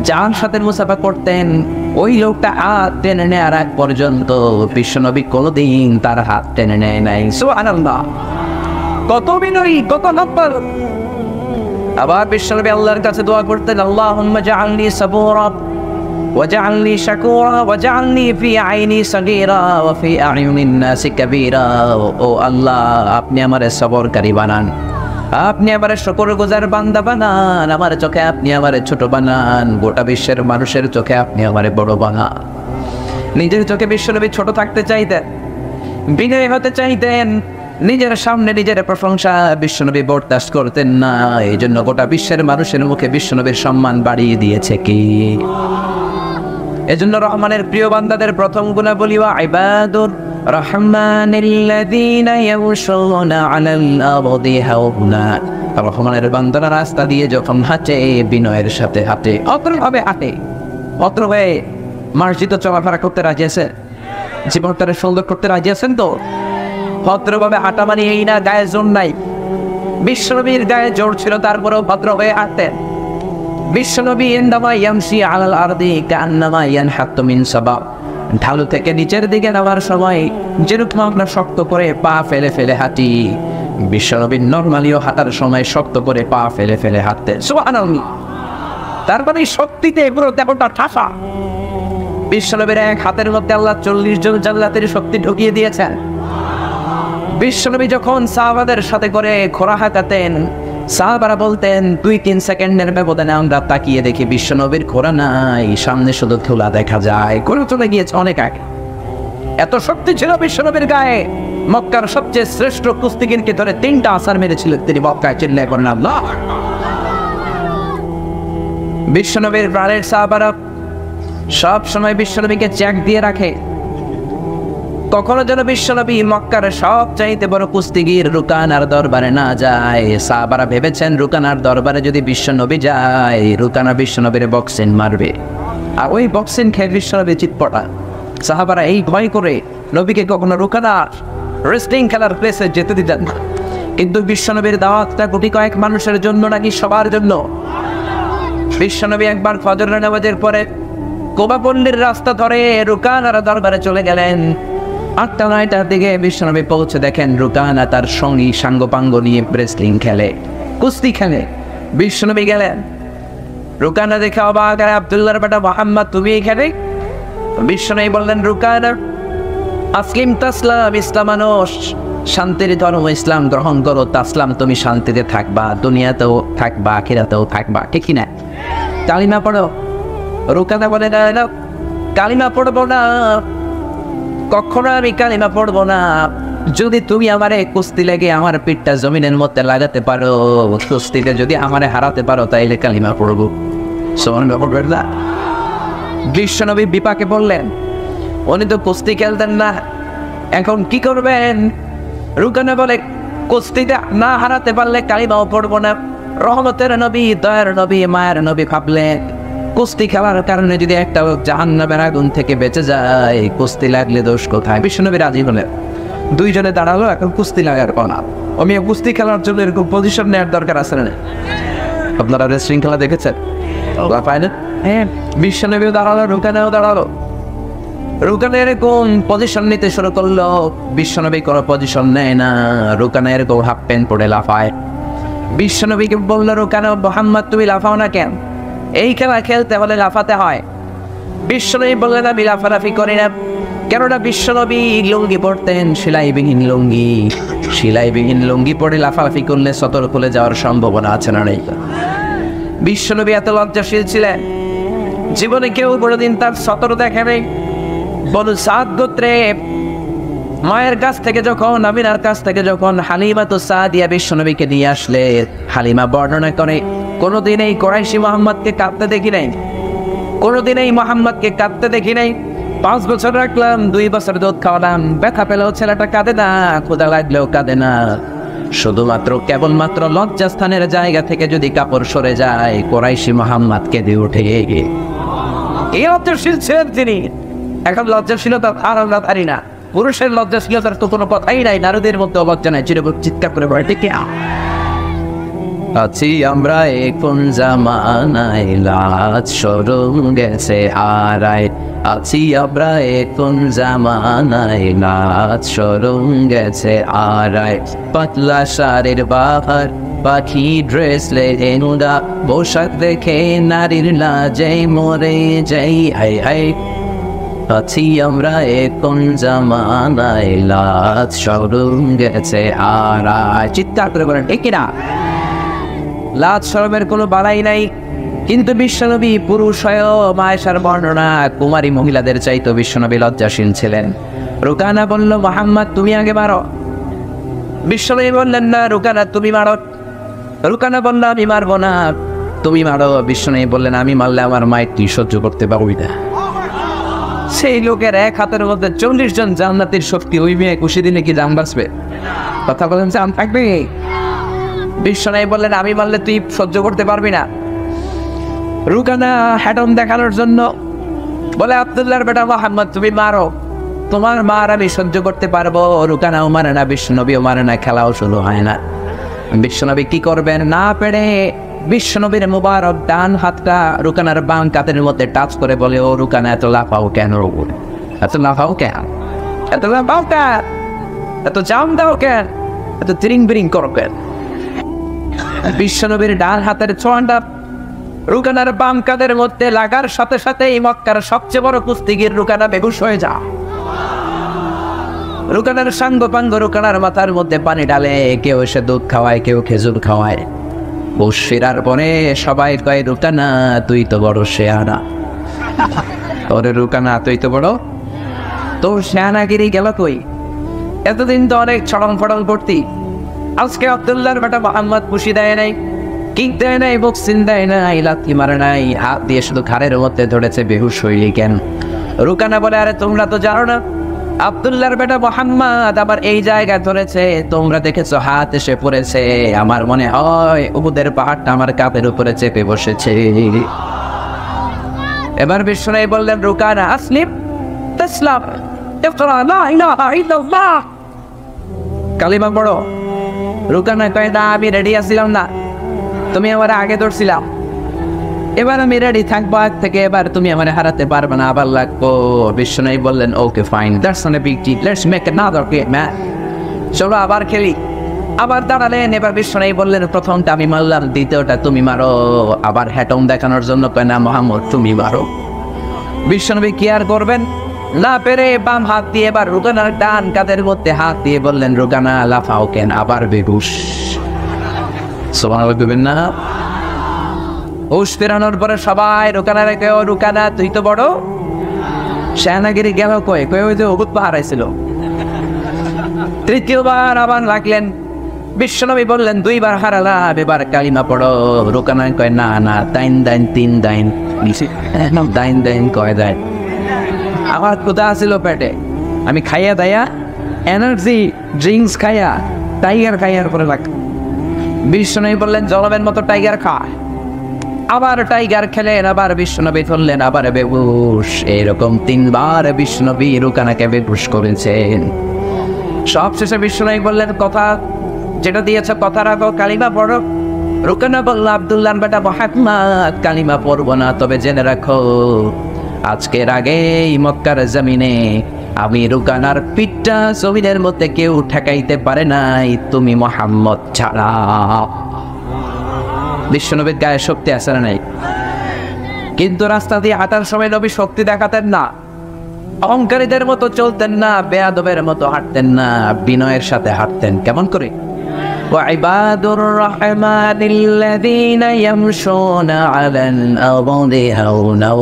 যার সাথে মুসাফা করতেন ওই লোকটা হাত টেনে নেওয়ার আগ পর্যন্ত বিশ্বনবী কোনোদিন তার হাত টেনে নেয় নাই। সুবহানাল্লাহ, কত বিনয়ী, কত নম্বর। আবার বিশ্বনবী আল্লাহর কাছে দোয়া করতেন, আল্লাহুম্মা জাআলনি সাবুরা ওয়াজআলনি শাকুরা ওয়াজআলনি ফি আইনি সাগীরা ওয়া ফি আ'য়ুনিন নাসি কাবীরা। ও আল্লাহ, আপনি আমারে সবরকারী বানান, আপনি আমারে শুকরগুজার বান্দা বানান, আমার চোখে আপনি আমারে ছোট বানান, গোটা বিশ্বের মানুষের চোখে আপনি আমারে বড় বানান। নিজের চোখে বিশ্বনবী ছোট থাকতে চাইতেন, বিনয়ী হতে চাইতেন, নিজের সামনে নিজের প্রশংসা বিশ্বনবী বরদাস্ত করতেন না। এই জন্য গোটা বিশ্বের মানুষের মুখে বিশ্বনবীর সম্মান বাড়িয়ে দিয়েছে কি? এজন্য রহমানের প্রিয় বান্দাদের প্রথম গুণাবলী, ওয়া ইবাদুর রহমানিল্লাযীনা ইয়ামশুনা আলাল আরদি হাওনা। রহমানের বান্দারা রাস্তা দিয়ে যখন হাঁটে বিনয়ের সাথে হাঁটে, অত্রভাবে হাঁটে। অত্রভাবে মসজিদে চলাফেরা করতে রাজি আছেন? জীবনটারে সুন্দর করতে রাজি আছেন তো? ভদ্রভাবে হাঁটা মানে এই না গায়ে জোর নাই। বিশ্বনবীর গায়ে জোর ছিল, তারপরেও ভদ্র হয়ে হাঁটতেন। বিশ্বনবী ইনদামা ইয়ামশি আলাল আরদি কান্নামা ইয়ানহাত্তু মিন সাবা। ঢালু থেকে নিচের দিকে নামার সময় যেরকম আমরা শক্ত করে পা ফেলে ফেলে হাঁটি, বিশ্বনবী নরমালিও হাঁটার সময় শক্ত করে পা ফেলে ফেলে হাঁটতেন। সুবহানাল্লাহ। তার মানে শক্তিতে পুরো দেহটা ঠাসা। বিশ্বনবীর এক হাতের মধ্যে আল্লাহ 40 জন জান্নাতের শক্তি ঢুকিয়ে দিয়েছেন। বিশ্বনবী যখন সাহাবাদের সাথে করে ঘোড়া হাঁকাতেন, সাহাবারা বলতেন 2-3 সেকেন্ডের ব্যবধানে আমরা তাকিয়ে দেখি বিশ্বনবীর ঘোড়া নাই, সামনে শুধু ধুলা দেখা যায়, ঘোড়া চলে গিয়েছে অনেক আগে। এত শক্তি ছিল বিশ্বনবীর গায়ে। মক্কার সবচেয়ে শ্রেষ্ঠ কুস্তিগিরকে ধরে 3টা আছাড় মেরেছিলেন তিনি মক্কায়। চিল্লায়ে বলেন আল্লাহ। বিশ্বনবীর প্রাণের সাহাবারা সব সময় বিশ্বনবীকে চেক দিয়ে রাখে, কখনো যেন বিশ্বনবী মক্কার সবচাইতে বড় কুস্তিগির রুকানার দরবারে না যায়। সাহাবারা ভেবেছেন রুকানার দরবারে যদি বিশ্বনবী যায়, রুকানা বিশ্বনবীর বক্সিং মারবে, আর ওই বক্সিং খেয়ে বিশ্বনবী চিৎপটা। সাহাবারা এই ভয় করে নবীকে কখনো রুকানার রেসলিং খেলার প্লেসে যেতে দিতেন না। কিন্তু বিশ্বনবীর দাওয়াতটা কোটি কয়েক মানুষের জন্য নাকি সবার জন্য। বিশ্বনবী একবার ফজরের নামাজের পরে কোবা পল্লীর রাস্তা ধরে রুকানার দরবারে চলে গেলেন। 8টা-9টার দিকে বিশ্বনবী পৌঁছে দেখেন রুকানা তার সঙ্গী সাঙ্গপাঙ্গ নিয়ে রেসলিং খেলে, কুস্তি খেলে। বিশ্বনবী গেলেন, রুকানা দেখে অবাক, আব্দুল্লাহর বেটা মুহাম্মদ তুমি এখানে? বিশ্বনবী বললেন, রুকানা আসলিম তাসলাম, ইসলাম মানুষ শান্তির ধর্ম, ইসলাম গ্রহণ করো, তাসলাম তুমি শান্তিতে থাকবা, দুনিয়াতেও থাকবা, আখিরাতেও থাকবা, ঠিক না? কালিমা পড়ো। রুকানা বলে, না কালিমা পড়বো না, কখনো আমি কালিমা পড়বো না, যদি তুমি আমারে কুস্তি লেগে আমার পিঠটা জমিনের মধ্যে লাগাতে পারো, কুস্তিতে যদি আমারে হারাতে পারো, তাইলে কালিমা পড়বো। না। বিশ্বনবী বিপাকে বললেন, উনি তো কুস্তি খেলতেন না, এখন কি করবেন? রুকানা বলে, কুস্তিতে না হারাতে পারলে কালিমাও পড়বো না। রহমতের নবী, দয়ার নবী, মায়ের নবী ভাবলেন কুস্তি খেলার কারণে যদি একটা জাহান্নামের আগুন থেকে বেঁচে যায়, কুস্তি লাগলে দোষ কোথায়? বিশ্বনবী রাজি হলেন। দুইজনে দাঁড়ালো, এখন কুস্তি লাগার পালা। আমি কুস্তি খেলার জন্য এরকম পজিশন নেওয়ার দরকার আছে না? আপনারা রেসলিং খেলা দেখেছেন? হ্যাঁ। বিশ্বনবীও দাঁড়ালো, রুকানাও দাঁড়ালো। রুকানা এরকম পজিশন নিতে শুরু করলো, বিশ্বনবী কোনো পজিশন নেয় না। রুকানা এরকম হাফ প্যান্ট পরে লাফায়, বিশ্বনবীকে বলল, রুকানা মোহাম্মদ তুমি লাফাও না কেন? এই খেলা খেলতে হলে লাফাতে হয়। বিশ্বনবী বললেন, আমি লাফালাফি করি না। কেননা বিশ্বনবী লুঙ্গি পরতেন, সেলাইবিহীন লুঙ্গি। সেলাইবিহীন লুঙ্গি পরে লাফালাফি করলে সতর খুলে যাওয়ার সম্ভাবনা আছে না নেই? বিশ্বনবী এত লজ্জাশীল ছিলেন, জীবনে কেউ কোনোদিন তার সতর দেখে নেই। বনু সাদ গোত্রে মায়ের কাছ থেকে যখন, আমিনার কাছ থেকে যখন হালিমা তো সাদিয়া বিশ্বনবীকে নিয়ে আসলে, হালিমা বর্ণনা করে, কোনোদিন এই কুরাইশি মোহাম্মদকে কাঁদতে দেখি নাই, কোনোদিন এই মোহাম্মদকে কাঁদতে দেখি নাই। 5 বছর রাখলাম, 2 বছর দুধ খাওয়ালাম, ব্যথা পেলেও ছেলেটা কাঁদে না, ক্ষুধা লাগলেও কাঁদে না। শুধুমাত্র কেবলমাত্র লজ্জাস্থানের জায়গা থেকে যদি কাপড় সরে যায়, কুরাইশি মোহাম্মদ কেঁদে ওঠে। এই লজ্জাশীল ছিলেন তিনি। এখন লজ্জাশীলতা আর আমরা পারি না। পুরুষের লজ্জাশীলতার তো কোনো কথাই নাই, নারীদের মধ্যে লজ্জা নাই। চিৎকার করে বলে, ঠিক আছি আমরা এখন জামানায়, লাজ শরম গেছে হারায়। আছি আমরা এখন জামানায়, লাজ শরম গেছে হারায়। পাতলা শাড়ির বাহার, পাখি ড্রেস লেহেনুদা, পোশাক দেখে নারীর লাজে মরে যাই। হাই হাই, আছি আমরা এখন জামানায়, লাজ শরম গেছে হারায়। চিৎকার করে বলেন, ঠিক কিনা? লাজ শরমের কোনো বালাই নাই। কিন্তু বিশ্বনবী পুরুষ হয়েও, মায়েশার বর্ণনা, কুমারী মহিলাদের চাইতো বিশ্বনবী লজ্জাশীল ছিলেন। রুকানা বলল, মোহাম্মদ তুমি আগে মারো। বিশ্বনবী বললেন, না রুকানা তুমি মারো। রুকানা বলল, আমি মারবো না, তুমি মারো। বিশ্বনবী বললেন, আমি মারলে আমার মায়ের তুই সহ্য করতে পারবি না। সেই লোকের এক হাতের মধ্যে 40 জন জান্নাতের শক্তি, ওই মেয়ে খুশি দিলে কি জান বাঁচবে? কথা বলেন, জান থাকবে? বিশ্বনবী বললেন, আমি মারলে তুই সহ্য করতে পারবি না। রুকানা হ্যাটন দেখানোর জন্য বলে, আব্দুল্লাহর বেটা মোহাম্মদ তুমি মারো, তোমার মার আমি সহ্য করতে পারবো। রুকানাও মারে না, বিশ্বনবীও মারে না, খেলাও শুরু হয় না। বিশ্বনবী কি করবেন না পেরে বিশ্বনবীর মুবারক ডান হাতটা রুকানার বাম কাতের মধ্যে টাচ করে বলে, ও রুকানা এত লাফাও কেন? এত লাফাও কেন? এত লাফাও কেন? এত জাম দাও কেন? এত তিরিং বিরিং করো কেন? বিশ্বনবীর ডান হাতের ছোঁয়াটা রুকানার বাম কাদের মধ্যে লাগার সাথে সাথেই মক্কার সবচেয়ে বড় কুস্তিগির রুকানা বেহুশ হয়ে যা। রুকানার সাঙ্গ পাঙ্গ রুকানার মাথার মধ্যে পানি ডালে, কেউ এসে দুধ খাওয়ায়, কেউ খেজুর খাওয়ায়। হুশ ফেরার পরে সবাই কয়, রুকানা তুই তো বড় শেয়ানা। ওরে রুকানা তুই তো বড়, তোর শেয়ানাগিরি গেল কই? এতদিন তো অনেক ছড়ং ফড়ং করতি, আজকে আব্দুল্লাহর বেটা মোহাম্মদ পুষি দেয় নাই, কিক দেয় নাই, বক্সিন দেয় নাই, লাথি মারে নাই, হাত দিয়ে শুধু ঘাড়ের মধ্যে ধরেছে, বেহুশ হইলি কেন? রুকানা বলে, আরে তোমরা তো জানো না, আব্দুল্লাহর বেটা মোহাম্মদ আবার এই জায়গায় ধরেছে, তোমরা দেখেছো হাত এসে পড়েছে, আমার মনে হয় উহুদের পাহাড়টা আমার কাপের উপরে চেপে বসেছে। এবার বিশ্বনবী বললেন, রুকানা আসলিম তাসলাম, ইকরা লা ইলাহা ইল্লাল্লাহ, কালিমা পড়ো। রুকানা কয়, না আমি রেডি আছিলাম না, তুমি আমার আগে ধরছিলাম, এবার আমি রেডি থাকবো আগ থেকে, এবার তুমি আমার হারাতে পারবে না, আবার লাগবো। বিশ্বনবী বললেন, okay fine, that's not a big deal, let's make another game man, চলো আবার খেলি। আবার দাঁড়ালেন। এবার বিশ্বনবী বললেন, প্রথমটা আমি মারলাম, দ্বিতীয়টা তুমি মারো। আবার হ্যাটম দেখানোর জন্য কয়, না মোহাম্মদ তুমি মারো। বিশ্বনবী কি আর করবেন, না পেরে বাম হাত দিয়ে এবার রুকানার ডান কাঁধের মধ্যে হাত দিয়ে বললেন, রুকানা লাফাও কেন? আবার বেহুশ। সুবহানাল্লাহ বলবেন না? হুশ ফেরানোর পরে সবাই রুকানারে কয়, ও রুকানা তুই তো বড় শেয়ানাগিরি গেল কয়? কয় ওই যে উহুদ পাহাড় ছিল। তৃতীয়বার আবার লাগলেন। বিশ্বনবী বললেন, 2 বার হারালাম, এবার কালিমা পড়ো। রুকানা কয়, না না, thine thine 3 thine, thine thine কয় দাইন, আমার ক্ষুধা ছিল পেটে, আমি খাইয়া দাইয়া এনার্জি ড্রিঙ্কস খাইয়া টাইগার খাইয়ার পরে লাগ। বিশ্বনবী বললেন, জলমের মতো টাইগার খায়। আবার টাইগার খেলেন, আবার বিশ্বনবী ধরলেন, আবার বেহুশ। এরকম 3 বার বিশ্বনবী রুকানাকে বেহুশ করেছেন। সবশেষে বিশ্বনবী বললেন, কথা যেটা দিয়েছে কথা রাখো, কালিমা পড়ো। রুকানা বলল, আব্দুল্লাহর বেটা মোহাম্মদ কালিমা পড়বো না, তবে জেনে রাখো আজকের আগেই মক্কার জমিনে আমি রুকানার পিঠটা জমিনের মধ্যে কেউ ঠেকাইতে পারে নাই, তুমি মোহাম্মদ ছাড়া। বিশ্বনবীর গায়ে শক্তি আছে না নাই? কিন্তু রাস্তা দিয়ে হাঁটার সময় নবী শক্তি দেখাতেন না, অহংকারীদের মতো চলতেন না, বেয়াদবের মতো হাঁটতেন না, বিনয়ের সাথে হাঁটতেন। কেমন করে? وعباد الرحمن الذين يمشون على الأرض هونا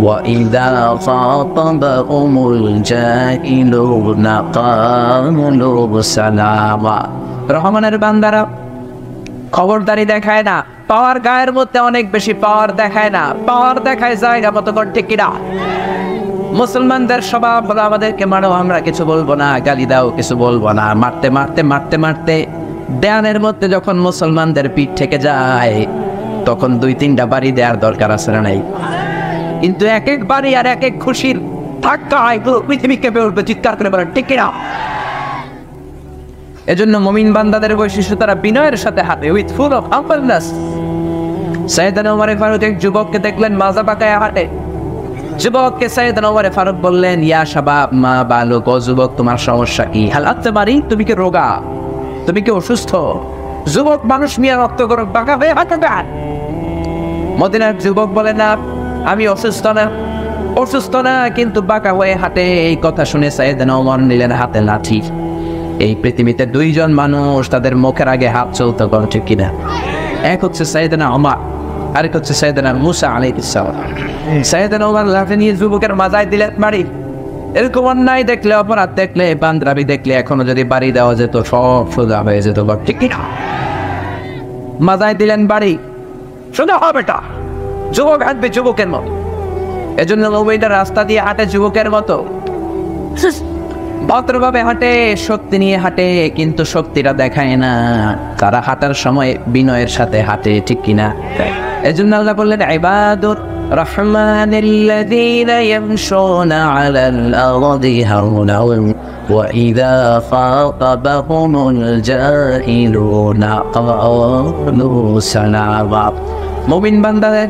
وإذا خاطبهم الجاهلون قالوا سلاما। রহমানের বান্দারা খবরদারি দেখায় না, পাওয়ার গায়ের মধ্যে অনেক বেশি পাওয়ার দেখায় না, পাওয়ার দেখায় জায়গা মতো করে, ঠিক কিনা? মুসলমানদের স্বভাব হলো আমাদেরকে মারো, আমরা কিছু বলবো না, গালি দাও, কিছু বলবো না। মারতে মারতে মারতে মারতে দেয়ালের মধ্যে যখন মুসলমানদের পিঠ থেকে যায়, তখন 2-3টা বাড়ি দেওয়ার দরকার আছে না নাই? কিন্তু এক এক বাড়ি আর এক এক খুশির ধাক্কায় পৃথিবী কেঁপে উঠবে, চিৎকার করে বলেন, ঠিক কিনা? এজন্য মুমিন বান্দাদের বৈশিষ্ট্য, তারা বিনয়ের সাথে হাঁটে, উইথ ফুল অফ হাম্বলনেস। সাইয়েদনা ওমর ফারুক এক যুবককে দেখলেন মাজা পাকায় হাঁটে। যুবককে সাইয়েদনা ওমর ফারুক বললেন, ইয়া শাবাব মা বালুক, ও যুবক তোমার সমস্যা কি? হাল আত্মারি, তুমি কি রোগা? তুমি কি অসুস্থ? যুবক মানুষ মিয়া, রক্ত গরম বাঁকা হয়ে হাঁটে। মদিনার যুবক বলে, না আমি অসুস্থ না, অসুস্থ না, কিন্তু বাঁকা হয়ে হাঁটে। এই কথা শুনে সাইয়েদনা ওমর নিলেন হাতে লাঠি। এই পৃথিবীতে 2জন মানুষ, তাদের মুখের আগে হাত চলতে পারে, ঠিক কিনা? এক হচ্ছে সাইয়েদনা ওমর, আরেক হচ্ছে সাইয়েদনা মুসা আলাইহিস সালাম। সাইয়েদনা ওমর লাঠি নিয়ে যুবকের মাথায় দিলেন বাড়ি। এরকম অন্যায় দেখলে, অপরাধ দেখলে, বান্দরাবি দেখলে এখনো যদি বাড়ি দেওয়া যেত, সব সোজা হয়ে যেত, ঠিক কিনা? মাথায় দিলেন বাড়ি, সোজা হবে এটা। যুবক হাঁটবে যুবকের মতো। এজন্য নবীটা রাস্তা দিয়ে হাঁটে যুবকের মতো, ভদ্রভাবে হাঁটে, শক্তি নিয়ে হাঁটে, কিন্তু শক্তিটা দেখায় না। তারা হাঁটার সময় বিনয়ের সাথে হাঁটে, ঠিক কিনা? এজন্য আল্লাহ বললেন, ইবাদুর রহমানিল্লাযীনা ইয়ামশুনা আলাল আরদি হাওনা ওয়া ইযা খাতাবাহুমুল জাহিলুনা ক্বালু সালামা। মুমিন বান্দাদের,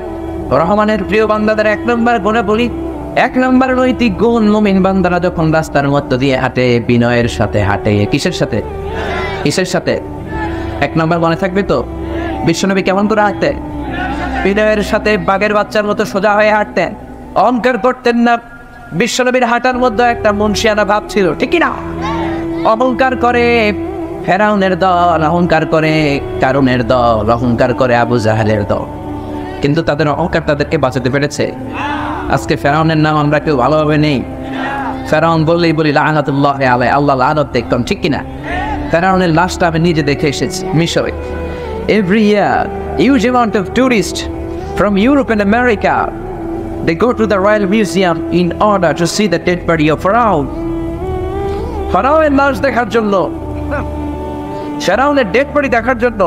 রহমানের প্রিয় বান্দাদের 1 নম্বর গুণ বলি, 1 নম্বর নৈতিক গুণ, মুমিন বান্দারা যখন রাস্তার মধ্য দিয়ে হাঁটে, বিনয়ের সাথে হাঁটে। কিসের সাথে? কিসের সাথে? 1 নম্বর মনে থাকবে তো? বিশ্বনবী কেমন করে হাঁটতেন? বিনয়ের সাথে, বাঘের বাচ্চার মতো সোজা হয়ে হাঁটতেন, অহংকার করতেন না। বিশ্বনবীর হাঁটার মধ্যে একটা মুনশিয়ানা ভাব ছিল, ঠিক কিনা? অহংকার করে ফেরাউনের দল, অহংকার করে কারুনের দল, অহংকার করে আবু জাহেলের দল, কিন্তু তাদের অহংকার তাদেরকে বাঁচাতে পেরেছে। আজকে ফেরাউনের নাম আমরা কেউ ভালোভাবে নেই। ফেরাউন বললেই বলি লাআনাতুল্লাহি আলাইহি, আল্লাহ লানত দেখতাম, ঠিক কিনা? ফেরাউনের লাশটা আমি নিজে দেখে এসেছি মিশরে। Every year, huge amount of tourists from Europe and America, they go to the Royal Museum in order to see the dead body of Pharaoh. ফেরাউনের লাশ দেখার জন্য, ফেরাউনের ডেড বডি দেখার জন্য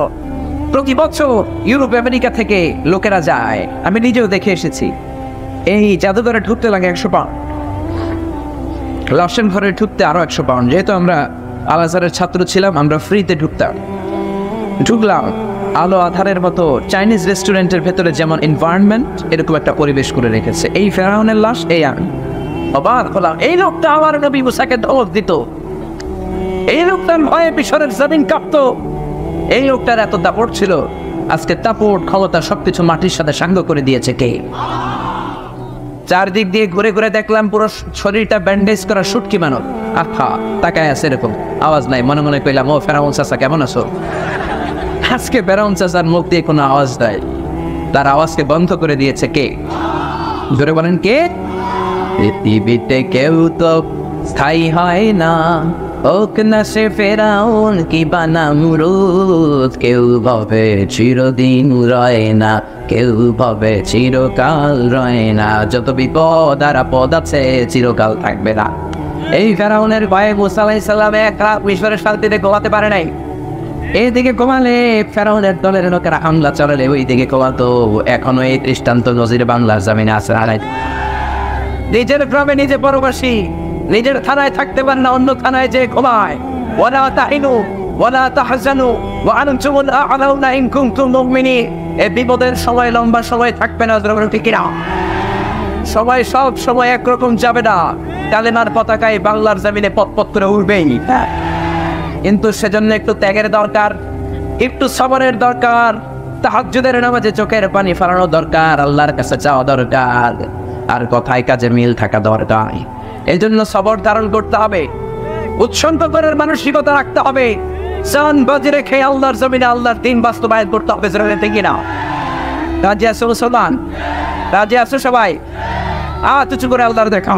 প্রতি বছর ইউরোপ আমেরিকা থেকে লোকেরা যায়। আমি নিজেও দেখে এসেছি। এই জাদুঘরে ঢুকতে লাগে 100 পাউন্ড, লাশের ঘরে ঢুকতে আরো 100 পাউন্ড। যেহেতু আমরা আল আজহারের ছাত্র ছিলাম, আমরা ফ্রিতে ঢুকতাম। ঢুকলাম, আলো আধারের মতো চাইনিজ রেস্টুরেন্টের ভেতরে যেমন এনভায়রনমেন্ট, এরকম একটা পরিবেশ করে রেখেছে। এই ফেরাউনের লাশ, এই আমি অবাক হলাম। এই লোকটা আমার নবী মুসাকে ধমক দিত, এই লোকটার ভয়ে মিশরের জমিন কাঁপতো, এই লোকটার এত দাপট ছিল। আজকে দাপট, ক্ষমতা সবকিছু মাটির সাথে সাঙ্গ করে দিয়েছে কে? চারদিক দিয়ে ঘুরে ঘুরে দেখলাম পুরো শরীরটা ব্যান্ডেজ করা শুটকি মানব, আহা তাকায় আছে, এরকম আওয়াজ নাই। মনে মনে কইলাম, ও ফেরাউন চাচা কেমন আছো? আজকে ফেরাউন চাচার মুখ দিয়ে কোনো আওয়াজ নাই, তার আওয়াজকে বন্ধ করে দিয়েছে কে? ধরে বলেন কে? পৃথিবীতে কেউ তো স্থায়ী হয় না, হোক না সে ফেরাউন কি বা নামরুদ, কেউ ভাবে চিরদিন রয় না, কেউ ভাবে চিরকাল রয় না। যত বিপদ আর আপদ আছে, চিরকাল থাকবে না। এই ফেরাউনের ভয়ে মুসা আলাইহিস সালাম এক রাত মিশরের শান্তিতে ঘুমাতে পারে নাই। এইদিকে ঘুমালে ফেরাউনের দলের লোকেরা হামলা চালালে ওই দিকে ঘুমাতো। এখনো এই দৃষ্টান্ত নজির বাংলার জমিনে আছে। নিজের গ্রামে নিজে পরবাসী, নিজের থানায় থাকতে পারে না, অন্য থানায় যে ঘুমায়। ওয়ালা তাহিনু ওয়ালা তাহজানু ওয়া আনতুমুল আ'লাউনা ইন কুনতুম মুমিনিন। এই বিপদের সময় লম্বা সময় থাকবে না, ঠিক না? সবাই সব সময় একরকম যাবে না। কালেমার পতাকায় বাংলার জমিনে পথ করে উঠবেই, কিন্তু সেজন্য একটু ত্যাগের দরকার, একটু সবরের দরকার। তাহাজ্জুদের নামাজে চোখের পানি ফেলানো দরকার, আল্লাহর কাছে চাওয়া দরকার, আর কথায় কাজে মিল থাকা দরকার। এই জন্য সবর ধারণ করতে হবে, উৎসন্ত করার মানসিকতা রাখতে হবে, জান বাজি রেখে আল্লাহর জমিনে আল্লাহর দিন বাস্তবায়ন করতে হবে। জরুরি কিনা? রাজি আছো মুসলমান? রাজি আছো সবাই? উঁচু করে আল্লাহর দেখা।